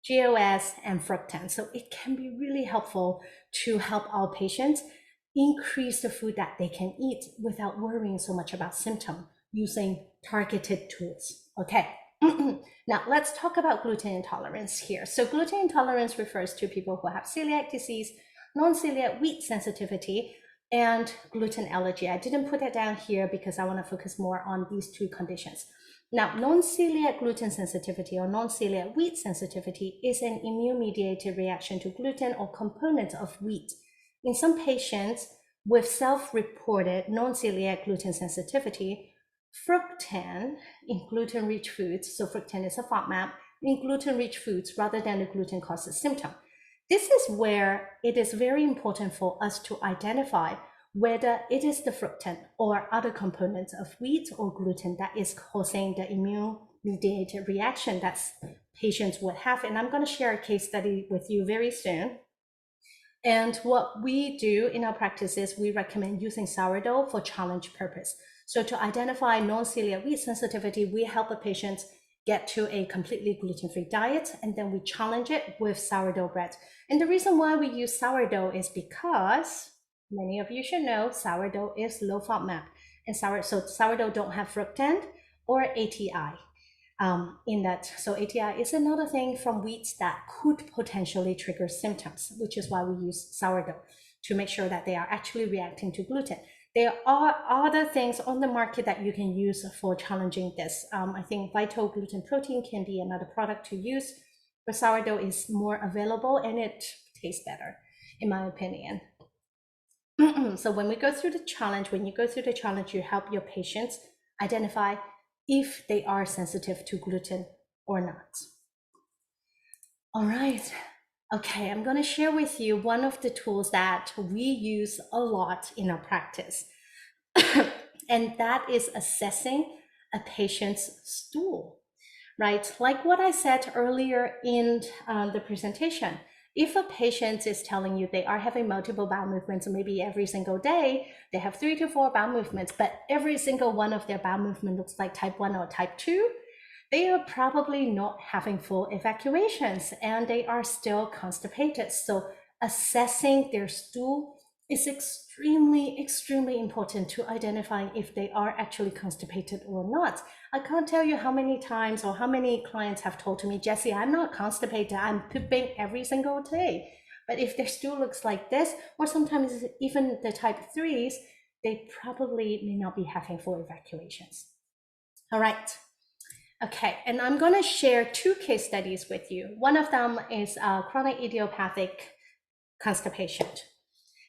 Speaker 1: GOS, and fructan. So it can be really helpful to help our patients increase the food that they can eat without worrying so much about symptom using targeted tools. Okay. Now let's talk about gluten intolerance here. So gluten intolerance refers to people who have celiac disease, non-celiac wheat sensitivity, and gluten allergy. I didn't put it down here because I want to focus more on these two conditions. Now, non-celiac gluten sensitivity or non-celiac wheat sensitivity is an immune-mediated reaction to gluten or components of wheat. In some patients with self-reported non-celiac gluten sensitivity, fructan in gluten-rich foods, so fructan is a FODMAP, in gluten-rich foods rather than the gluten causes symptom. This is where it is very important for us to identify whether it is the fructan or other components of wheat or gluten that is causing the immune-mediated reaction that patients would have. And I'm going to share a case study with you very soon. And what we do in our practice is we recommend using sourdough for challenge purpose. So to identify non-celiac wheat sensitivity, we help a patient get to a completely gluten-free diet, and then we challenge it with sourdough bread. And the reason why we use sourdough is because many of you should know sourdough is low FODMAP, and sourdough don't have fructan or ATI in that. So ATI is another thing from wheats that could potentially trigger symptoms, which is why we use sourdough to make sure that they are actually reacting to gluten. There are other things on the market that you can use for challenging this. I think Vital Gluten Protein can be another product to use, but sourdough is more available and it tastes better, in my opinion. So when we go through the challenge, when you go through the challenge, you help your patients identify if they are sensitive to gluten or not. All right. Okay, I'm going to share with you one of the tools that we use a lot in our practice, and that is assessing a patient's stool, right? Like what I said earlier in the presentation, if a patient is telling you they are having multiple bowel movements, maybe every single day, they have 3 to 4 bowel movements, but every single one of their bowel movement looks like type 1 or type 2, they are probably not having full evacuations and they are still constipated. So assessing their stool is extremely important to identifying if they are actually constipated or not. I can't tell you how many times or how many clients have told me, Jessie, I'm not constipated, I'm pooping every single day. But if their stool looks like this, or sometimes even the type 3s, they probably may not be having full evacuations. All right. Okay, and I'm going to share 2 case studies with you. One of them is chronic idiopathic constipation.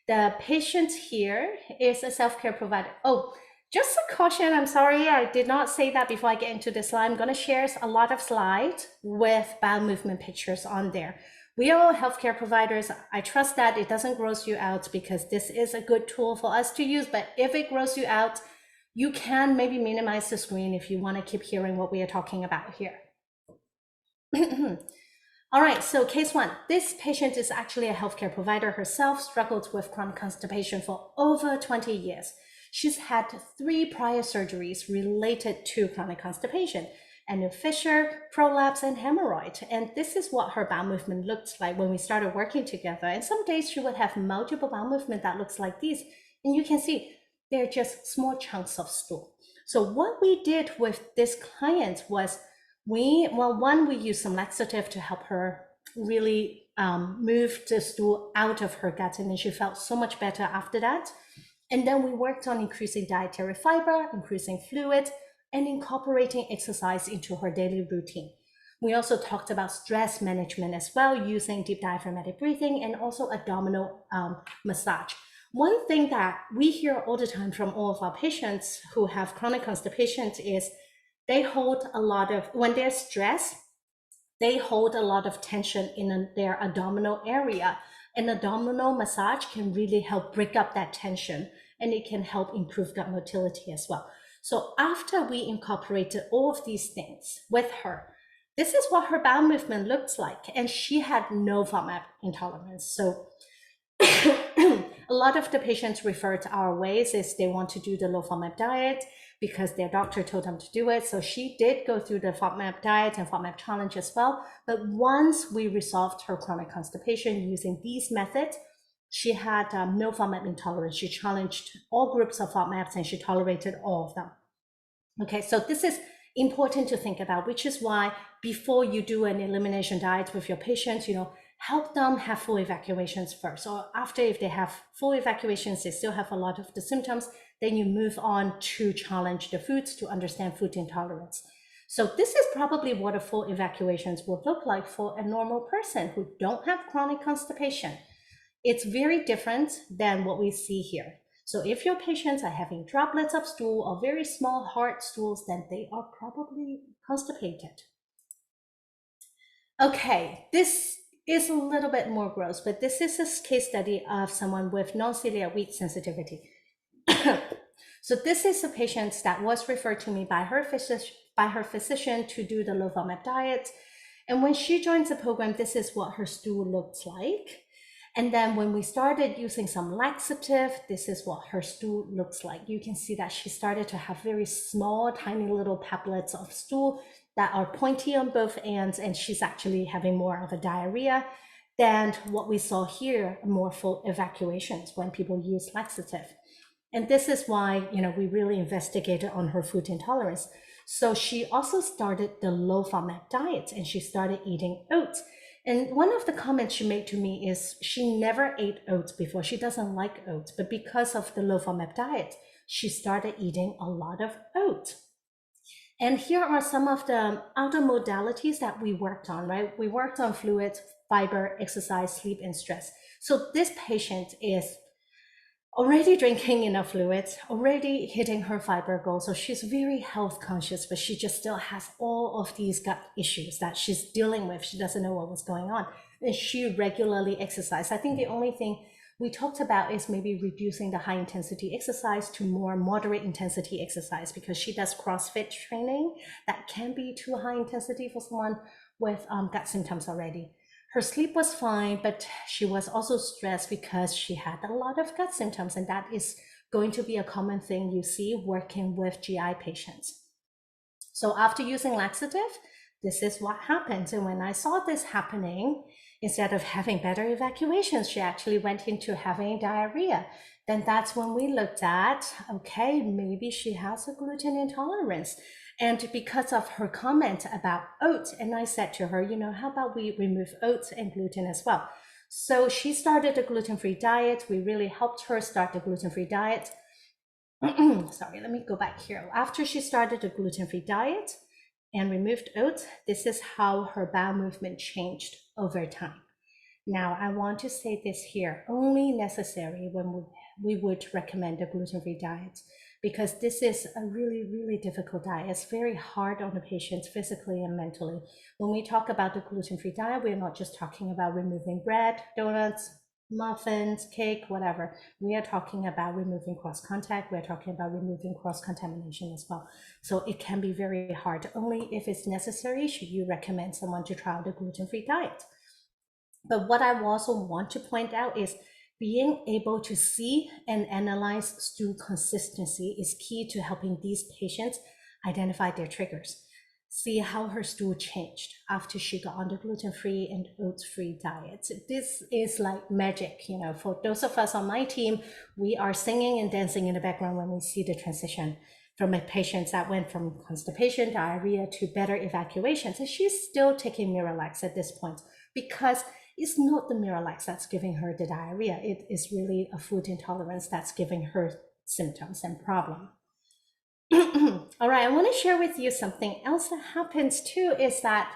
Speaker 1: The patient here is a self-care provider. Oh, just a caution, I'm sorry, I did not say that before I get into the slide. I'm going to share a lot of slides with bowel movement pictures on there. We are all healthcare providers. I trust that it doesn't gross you out because this is a good tool for us to use, but if it gross you out, you can maybe minimize the screen if you want to keep hearing what we are talking about here. All right, so case 1. This patient is actually a healthcare provider herself, struggled with chronic constipation for over 20 years. She's had 3 prior surgeries related to chronic constipation, and fissure, prolapse, and hemorrhoid. And this is what her bowel movement looked like when we started working together. And some days she would have multiple bowel movement that looks like these. And you can see they're just small chunks of stool. So what we did with this client was One, we use some laxative to help her really move the stool out of her gut, and then she felt so much better after that. And then we worked on increasing dietary fiber, increasing fluid, and incorporating exercise into her daily routine. We also talked about stress management as well, using deep diaphragmatic breathing and also abdominal massage. One thing that we hear all the time from all of our patients who have chronic constipation is they hold a lot of, when they're stressed, they hold a lot of tension in their abdominal area. And abdominal massage can really help break up that tension, and it can help improve gut motility as well. So after we incorporated all of these things with her, this is what her bowel movement looks like. And she had no FODMAP intolerance. So a lot of the patients refer to our ways is they want to do the low FODMAP diet because their doctor told them to do it. So she did go through the FODMAP diet and FODMAP challenge as well. But once we resolved her chronic constipation using these methods, she had no FODMAP intolerance. She challenged all groups of FODMAPs and she tolerated all of them. Okay, so this is important to think about, which is why before you do an elimination diet with your patients, help them have full evacuations first. Or after, if they have full evacuations, they still have a lot of the symptoms, then you move on to challenge the foods to understand food intolerance. So this is probably what a full evacuations would look like for a normal person who don't have chronic constipation. It's very different than what we see here. So if your patients are having droplets of stool or very small hard stools, then they are probably constipated. Okay, this is a little bit more gross, but this is a case study of someone with non-celiac wheat sensitivity. So this is a patient that was referred to me by her physician to do the low FODMAP diet. And when she joins the program, this is what her stool looks like. And then when we started using some laxative, this is what her stool looks like. You can see that she started to have very small, tiny little paplets of stool that are pointy on both ends, and she's actually having more of a diarrhea than what we saw here, more full evacuations when people use laxative. And this is why, we really investigated on her food intolerance. So she also started the low FODMAP diet, and she started eating oats. And one of the comments she made to me is she never ate oats before. She doesn't like oats, but because of the low FODMAP diet, she started eating a lot of oats. And here are some of the other modalities that we worked on, right? We worked on fluid, fiber, exercise, sleep, and stress. So this patient is already drinking enough fluids, already hitting her fiber goal. So she's very health conscious, but she just still has all of these gut issues that she's dealing with. She doesn't know what was going on. And she regularly exercises. I think the only thing we talked about is maybe reducing the high intensity exercise to more moderate intensity exercise, because she does CrossFit training that can be too high intensity for someone with gut symptoms already. Her sleep was fine, but she was also stressed because she had a lot of gut symptoms, and that is going to be a common thing you see working with GI patients. So after using laxative, this is what happens. And when I saw this happening, instead of having better evacuations, she actually went into having diarrhea. Then that's when we looked at, okay, maybe she has a gluten intolerance. And because of her comment about oats, and I said to her, how about we remove oats and gluten as well? So she started a gluten-free diet. We really helped her start the gluten-free diet. Sorry, let me go back here. After she started a gluten-free diet and removed oats, this is how her bowel movement changed over time. Now, I want to say this here, only necessary when we would recommend a gluten-free diet, because this is a really, really difficult diet. It's very hard on the patients physically and mentally. When we talk about the gluten-free diet, we're not just talking about removing bread, donuts, muffins, cake, whatever. We are talking about removing cross-contact. We're talking about removing cross-contamination as well. So it can be very hard. Only if it's necessary should you recommend someone to try the gluten-free diet. But what I also want to point out is being able to see and analyze stool consistency is key to helping these patients identify their triggers. See how her stool changed after she got on the gluten-free and oats-free diet. This is like magic, for those of us on my team, we are singing and dancing in the background when we see the transition. from my patients that went from constipation, diarrhea to better evacuations. And she's still taking Miralax at this point because it's not the Miralax that's giving her the diarrhea. It is really a food intolerance that's giving her symptoms and problem. All right, I want to share with you something else that happens too, is that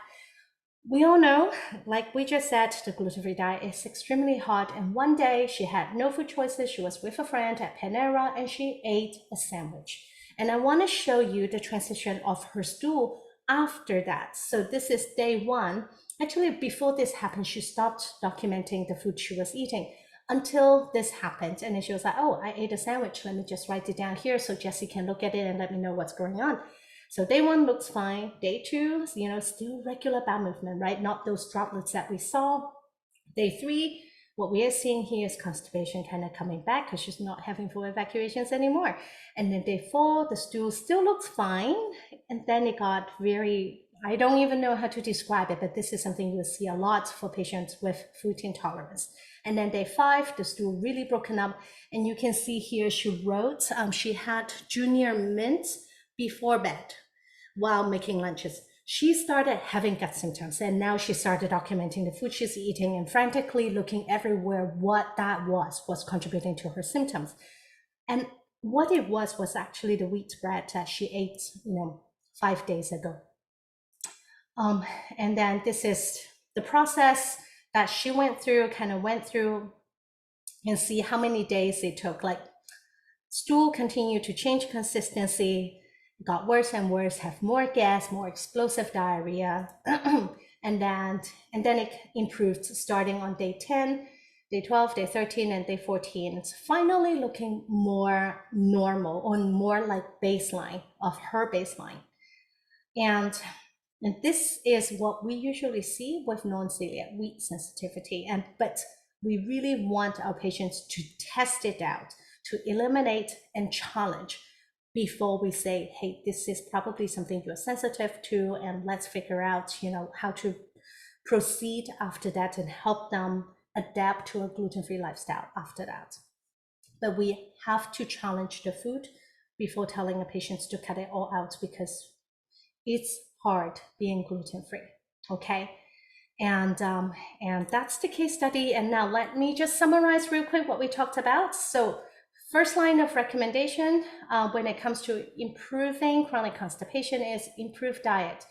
Speaker 1: we all know, like we just said, the gluten-free diet is extremely hard. And one day she had no food choices. She was with a friend at Panera and she ate a sandwich. And I want to show you the transition of her stool after that. So this is day one. Actually, before this happened, she stopped documenting the food she was eating until this happened. And then she was like, oh, I ate a sandwich. Let me just write it down here so Jessie can look at it and let me know what's going on. So day one looks fine. Day two, still regular bowel movement, right? Not those droplets that we saw. Day three, what we are seeing here is constipation kind of coming back because she's not having full evacuations anymore. And then day four, the stool still looks fine. And then it got very, I don't even know how to describe it, but this is something you'll see a lot for patients with food intolerance. And then day five, the stool really broken up. And you can see here she wrote, she had junior mint before bed while making lunches. She started having gut symptoms, and now she started documenting the food she's eating and frantically looking everywhere what that was contributing to her symptoms. And what it was actually the wheat bread that she ate 5 days ago. And then this is the process that she went through, and see how many days it took. Like, stool continued to change consistency, got worse and worse, have more gas, more explosive diarrhea. and then it improved starting on day 10, day 12, day 13, and day 14. It's finally looking more normal, or more like baseline of her baseline. And this is what we usually see with non-celiac wheat sensitivity. But we really want our patients to test it out, to eliminate and challenge before we say, hey, this is probably something you're sensitive to, and let's figure out, how to proceed after that and help them adapt to a gluten-free lifestyle after that. But we have to challenge the food before telling the patients to cut it all out, because it's hard being gluten-free, okay? And that's the case study. And now let me just summarize real quick what we talked about. So first line of recommendation when it comes to improving chronic constipation is improve diet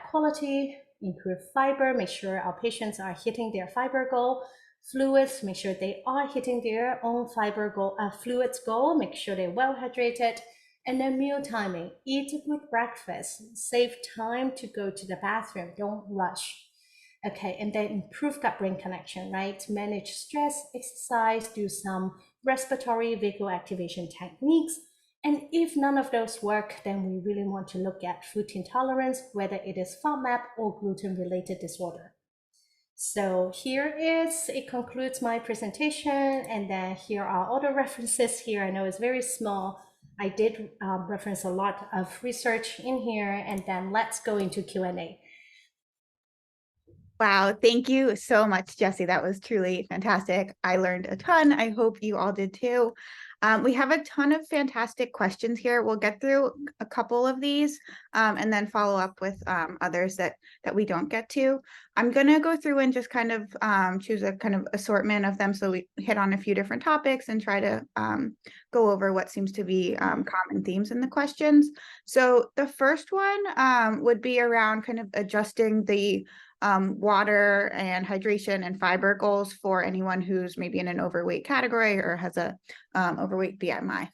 Speaker 1: quality, improve fiber, make sure our patients are hitting their fiber goal. Fluids, make sure they are hitting their own fiber goal, fluids goal, make sure they're well hydrated. And then meal timing, eat a good breakfast, save time to go to the bathroom, don't rush. Okay, and then improve gut-brain connection, right? Manage stress, exercise, do some respiratory vagal activation techniques. And if none of those work, then we really want to look at food intolerance, whether it is FODMAP or gluten-related disorder. So it concludes my presentation, and then here are all the references here. I know it's very small. I did reference a lot of research in here, and then let's go into Q&A.
Speaker 3: Wow, thank you so much, Jessie. That was truly fantastic. I learned a ton. I hope you all did too. We have a ton of fantastic questions here. We'll get through a couple of these and then follow up with others that we don't get to. I'm going to go through and just kind of choose a kind of assortment of them, so we hit on a few different topics and try to go over what seems to be common themes in the questions. So the first one would be around kind of adjusting the water and hydration and fiber goals for anyone who's maybe in an overweight category or has a overweight BMI.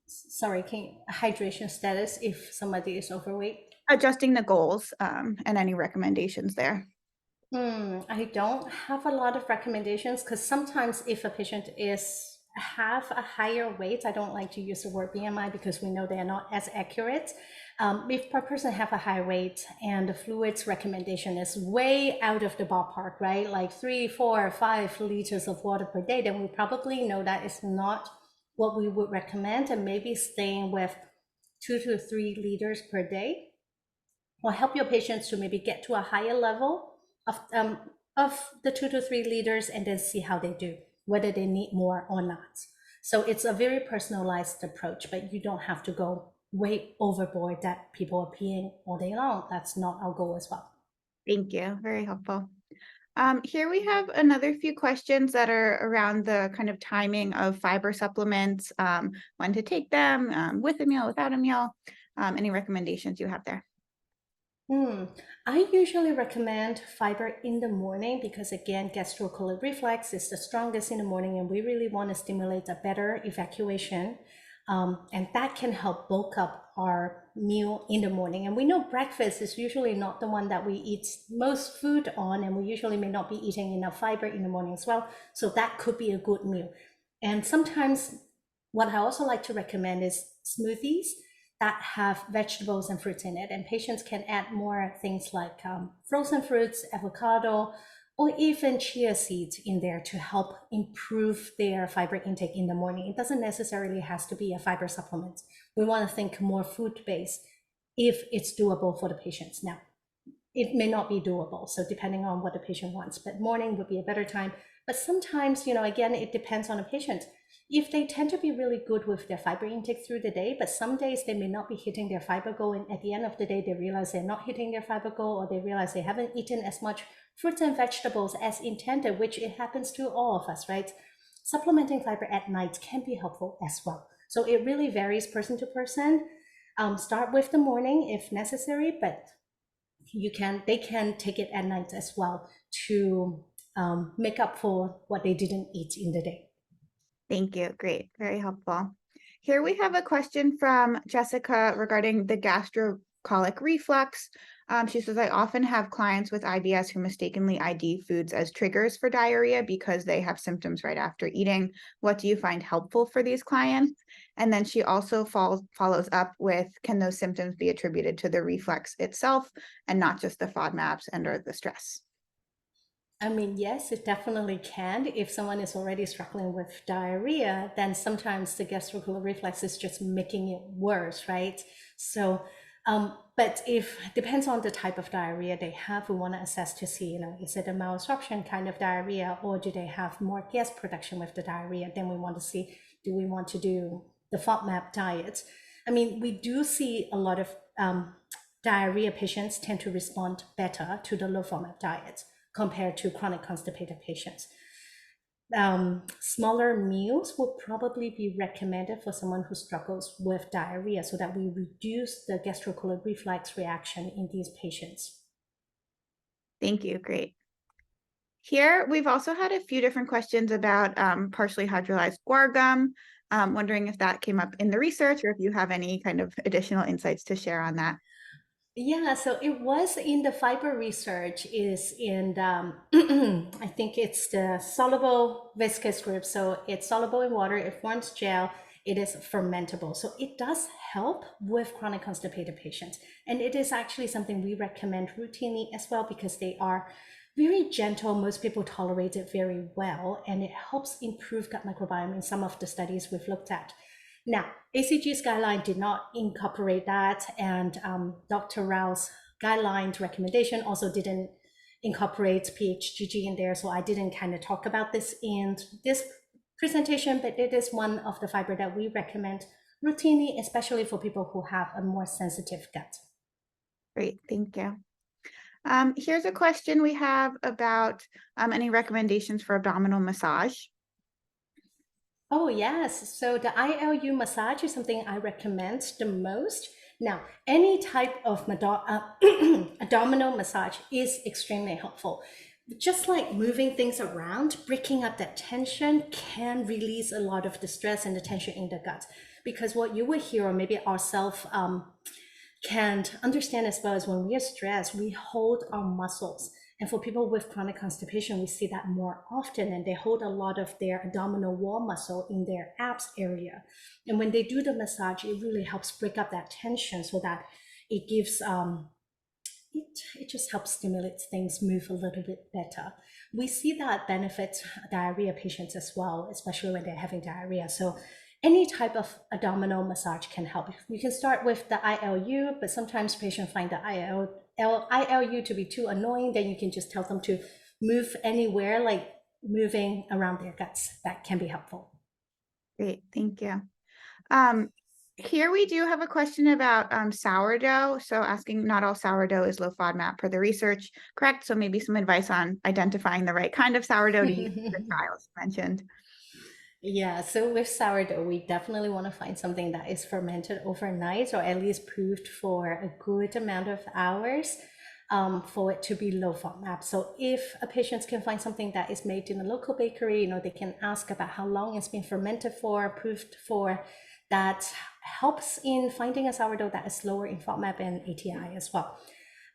Speaker 1: Sorry, hydration status if somebody is overweight?
Speaker 3: Adjusting the goals and any recommendations there.
Speaker 1: I don't have a lot of recommendations, because sometimes if a patient have a higher weight, I don't like to use the word BMI because we know they are not as accurate. If a person have a high weight and the fluids recommendation is way out of the ballpark, right? Like 3, 4, 5 liters of water per day, then we probably know that is not what we would recommend, and maybe staying with 2 to 3 liters per day will help your patients to maybe get to a higher level of the 2 to 3 liters, and then see how they do, whether they need more or not. So it's a very personalized approach, but you don't have to go way overboard that people are peeing all day long. That's not our goal as well.
Speaker 3: Thank you. Very helpful. Here we have another few questions that are around the kind of timing of fiber supplements, when to take them, with a meal, without a meal, any recommendations you have there?
Speaker 1: I usually recommend fiber in the morning because, again, gastrocolic reflex is the strongest in the morning, and we really want to stimulate a better evacuation. And that can help bulk up our meal in the morning. And we know breakfast is usually not the one that we eat most food on, and we usually may not be eating enough fiber in the morning as well. So that could be a good meal. And sometimes what I also like to recommend is smoothies that have vegetables and fruits in it. And patients can add more things like frozen fruits, avocado, or even chia seeds in there to help improve their fiber intake in the morning. It doesn't necessarily has to be a fiber supplement. We want to think more food-based if it's doable for the patients. Now, it may not be doable, so depending on what the patient wants, but morning would be a better time. But sometimes, again, it depends on the patient. If they tend to be really good with their fiber intake through the day, but some days they may not be hitting their fiber goal, and at the end of the day, they realize they're not hitting their fiber goal, or they realize they haven't eaten as much fruits and vegetables as intended, which it happens to all of us, right? Supplementing fiber at night can be helpful as well. So it really varies person to person. Start with the morning if necessary, but they can take it at night as well to make up for what they didn't eat in the day.
Speaker 3: Thank you. Great. Very helpful. Here we have a question from Jessica regarding the gastrocolic reflux. She says, I often have clients with IBS who mistakenly ID foods as triggers for diarrhea because they have symptoms right after eating. What do you find helpful for these clients? And then she also follows up with, can those symptoms be attributed to the reflux itself and not just the FODMAPs and or the stress?
Speaker 1: I mean, yes, it definitely can. If someone is already struggling with diarrhea, then sometimes the gastrocolic reflex is just making it worse, right? So, but if depends on the type of diarrhea they have, we want to assess to see, is it a malabsorption kind of diarrhea, or do they have more gas production with the diarrhea? Then we want to see, do we want to do the FODMAP diet? I mean, we do see a lot of diarrhea patients tend to respond better to the low FODMAP diet compared to chronic constipated patients. Smaller meals would probably be recommended for someone who struggles with diarrhea so that we reduce the gastrocolic reflex reaction in these patients.
Speaker 3: Thank you. Great. Here, we've also had a few different questions about partially hydrolyzed guar gum. Wondering if that came up in the research or if you have any kind of additional insights to share on that.
Speaker 1: Yeah, so it was in the fiber research is in the, I think it's the soluble viscous group. So it's soluble in water, it forms gel, it is fermentable. So it does help with chronic constipated patients. And it is actually something we recommend routinely as well because they are very gentle. Most people tolerate it very well, and it helps improve gut microbiome in some of the studies we've looked at. Now, ACG's guideline did not incorporate that, and Dr. Rao's guideline recommendation also didn't incorporate PHGG in there, so I didn't kind of talk about this in this presentation, but it is one of the fiber that we recommend routinely, especially for people who have a more sensitive gut.
Speaker 3: Great, thank you. Here's a question we have about any recommendations for abdominal massage.
Speaker 1: Oh, yes. So the ILU massage is something I recommend the most. Now, any type of abdominal massage is extremely helpful. Just like moving things around, breaking up that tension can release a lot of the stress and the tension in the gut. Because what you will hear, or maybe ourselves can't understand as well, as when we are stressed, we hold our muscles. And for people with chronic constipation, we see that more often, and they hold a lot of their abdominal wall muscle in their abs area. And when they do the massage, it really helps break up that tension so that it gives, it just helps stimulate things move a little bit better. We see that benefits diarrhea patients as well, especially when they're having diarrhea. So any type of abdominal massage can help. We can start with the ILU, but sometimes patients find the ILU to be too annoying. Then you can just tell them to move anywhere, like moving around their guts. That can be helpful.
Speaker 3: Great, thank you. Here we do have a question about sourdough. So asking, not all sourdough is low FODMAP per the research, correct? So maybe some advice on identifying the right kind of sourdough to use for the trials mentioned.
Speaker 1: Yeah, so with sourdough, we definitely want to find something that is fermented overnight or at least proofed for a good amount of hours for it to be low FODMAP. So if a patient can find something that is made in a local bakery, you know, they can ask about how long it's been fermented for, proofed for. That helps in finding a sourdough that is lower in FODMAP and ATI as well.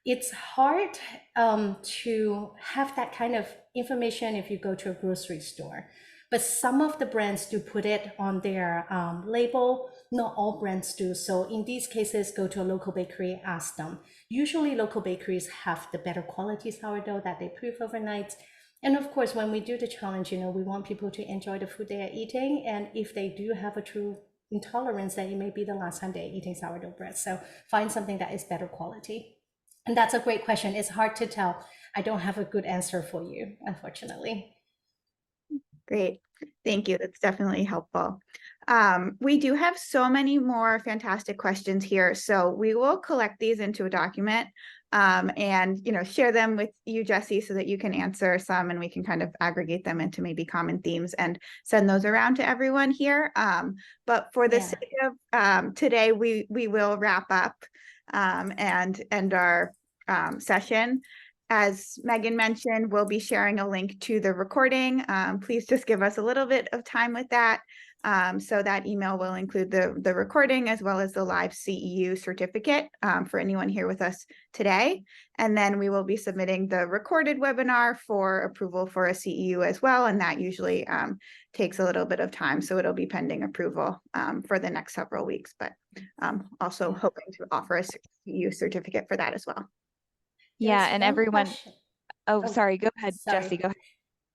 Speaker 1: It's hard to have that kind of information if you go to a grocery store. But some of the brands do put it on their label. Not all brands do. So in these cases, go to a local bakery, ask them. Usually local bakeries have the better quality sourdough that they proof overnight. And of course, when we do the challenge, you know, we want people to enjoy the food they are eating. And if they do have a true intolerance, then it may be the last time they're eating sourdough bread. So find something that is better quality. And that's a great question. It's hard to tell. I don't have a good answer for you, unfortunately.
Speaker 3: Great, thank you. That's definitely helpful. We do have so many more fantastic questions here, so we will collect these into a document and share them with you, Jessie, so that you can answer some and we can kind of aggregate them into maybe common themes and send those around to everyone here. But for the sake of today, we will wrap up and end our session. As Megan mentioned, we'll be sharing a link to the recording. Please just give us a little bit of time with that. So that email will include the recording as well as the live CEU certificate for anyone here with us today. And then we will be submitting the recorded webinar for approval for a CEU as well. And that usually takes a little bit of time. So it'll be pending approval for the next several weeks, but also hoping to offer a CEU certificate for that as well.
Speaker 2: Yeah, and everyone,
Speaker 1: oh,
Speaker 2: sorry, go ahead,
Speaker 1: sorry.
Speaker 2: Jessie, go ahead.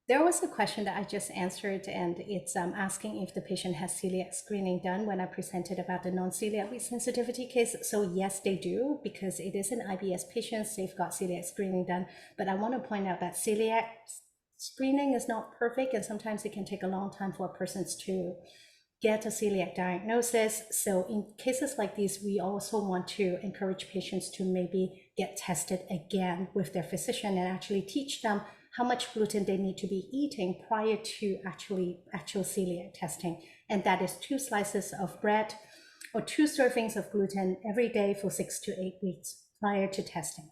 Speaker 1: There was a question that I just answered, and it's asking if the patient has celiac screening done when I presented about the non-celiac wheat sensitivity case. So yes, they do, because it is an IBS patient, they've got celiac screening done. But I want to point out that celiac screening is not perfect, and sometimes it can take a long time for persons to get a celiac diagnosis. So in cases like these, we also want to encourage patients to maybe get tested again with their physician and actually teach them how much gluten they need to be eating prior to actual celiac testing. And that is 2 slices of bread or 2 servings of gluten every day for 6 to 8 weeks prior to testing.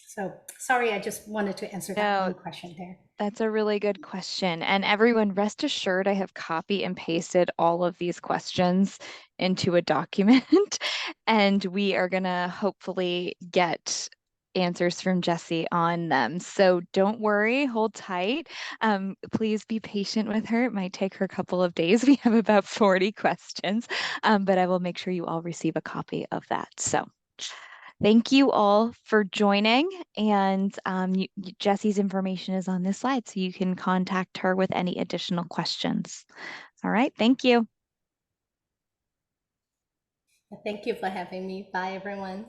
Speaker 1: So sorry, I just wanted to answer that one question there.
Speaker 2: That's a really good question. And everyone, rest assured, I have copy and pasted all of these questions into a document, and we are going to hopefully get answers from Jessie on them. So don't worry, hold tight. Please be patient with her. It might take her a couple of days. We have about 40 questions, but I will make sure you all receive a copy of that. So thank you all for joining, and Jessie's information is on this slide, so you can contact her with any additional questions. All right, thank you.
Speaker 1: Thank you for having me. Bye, everyone.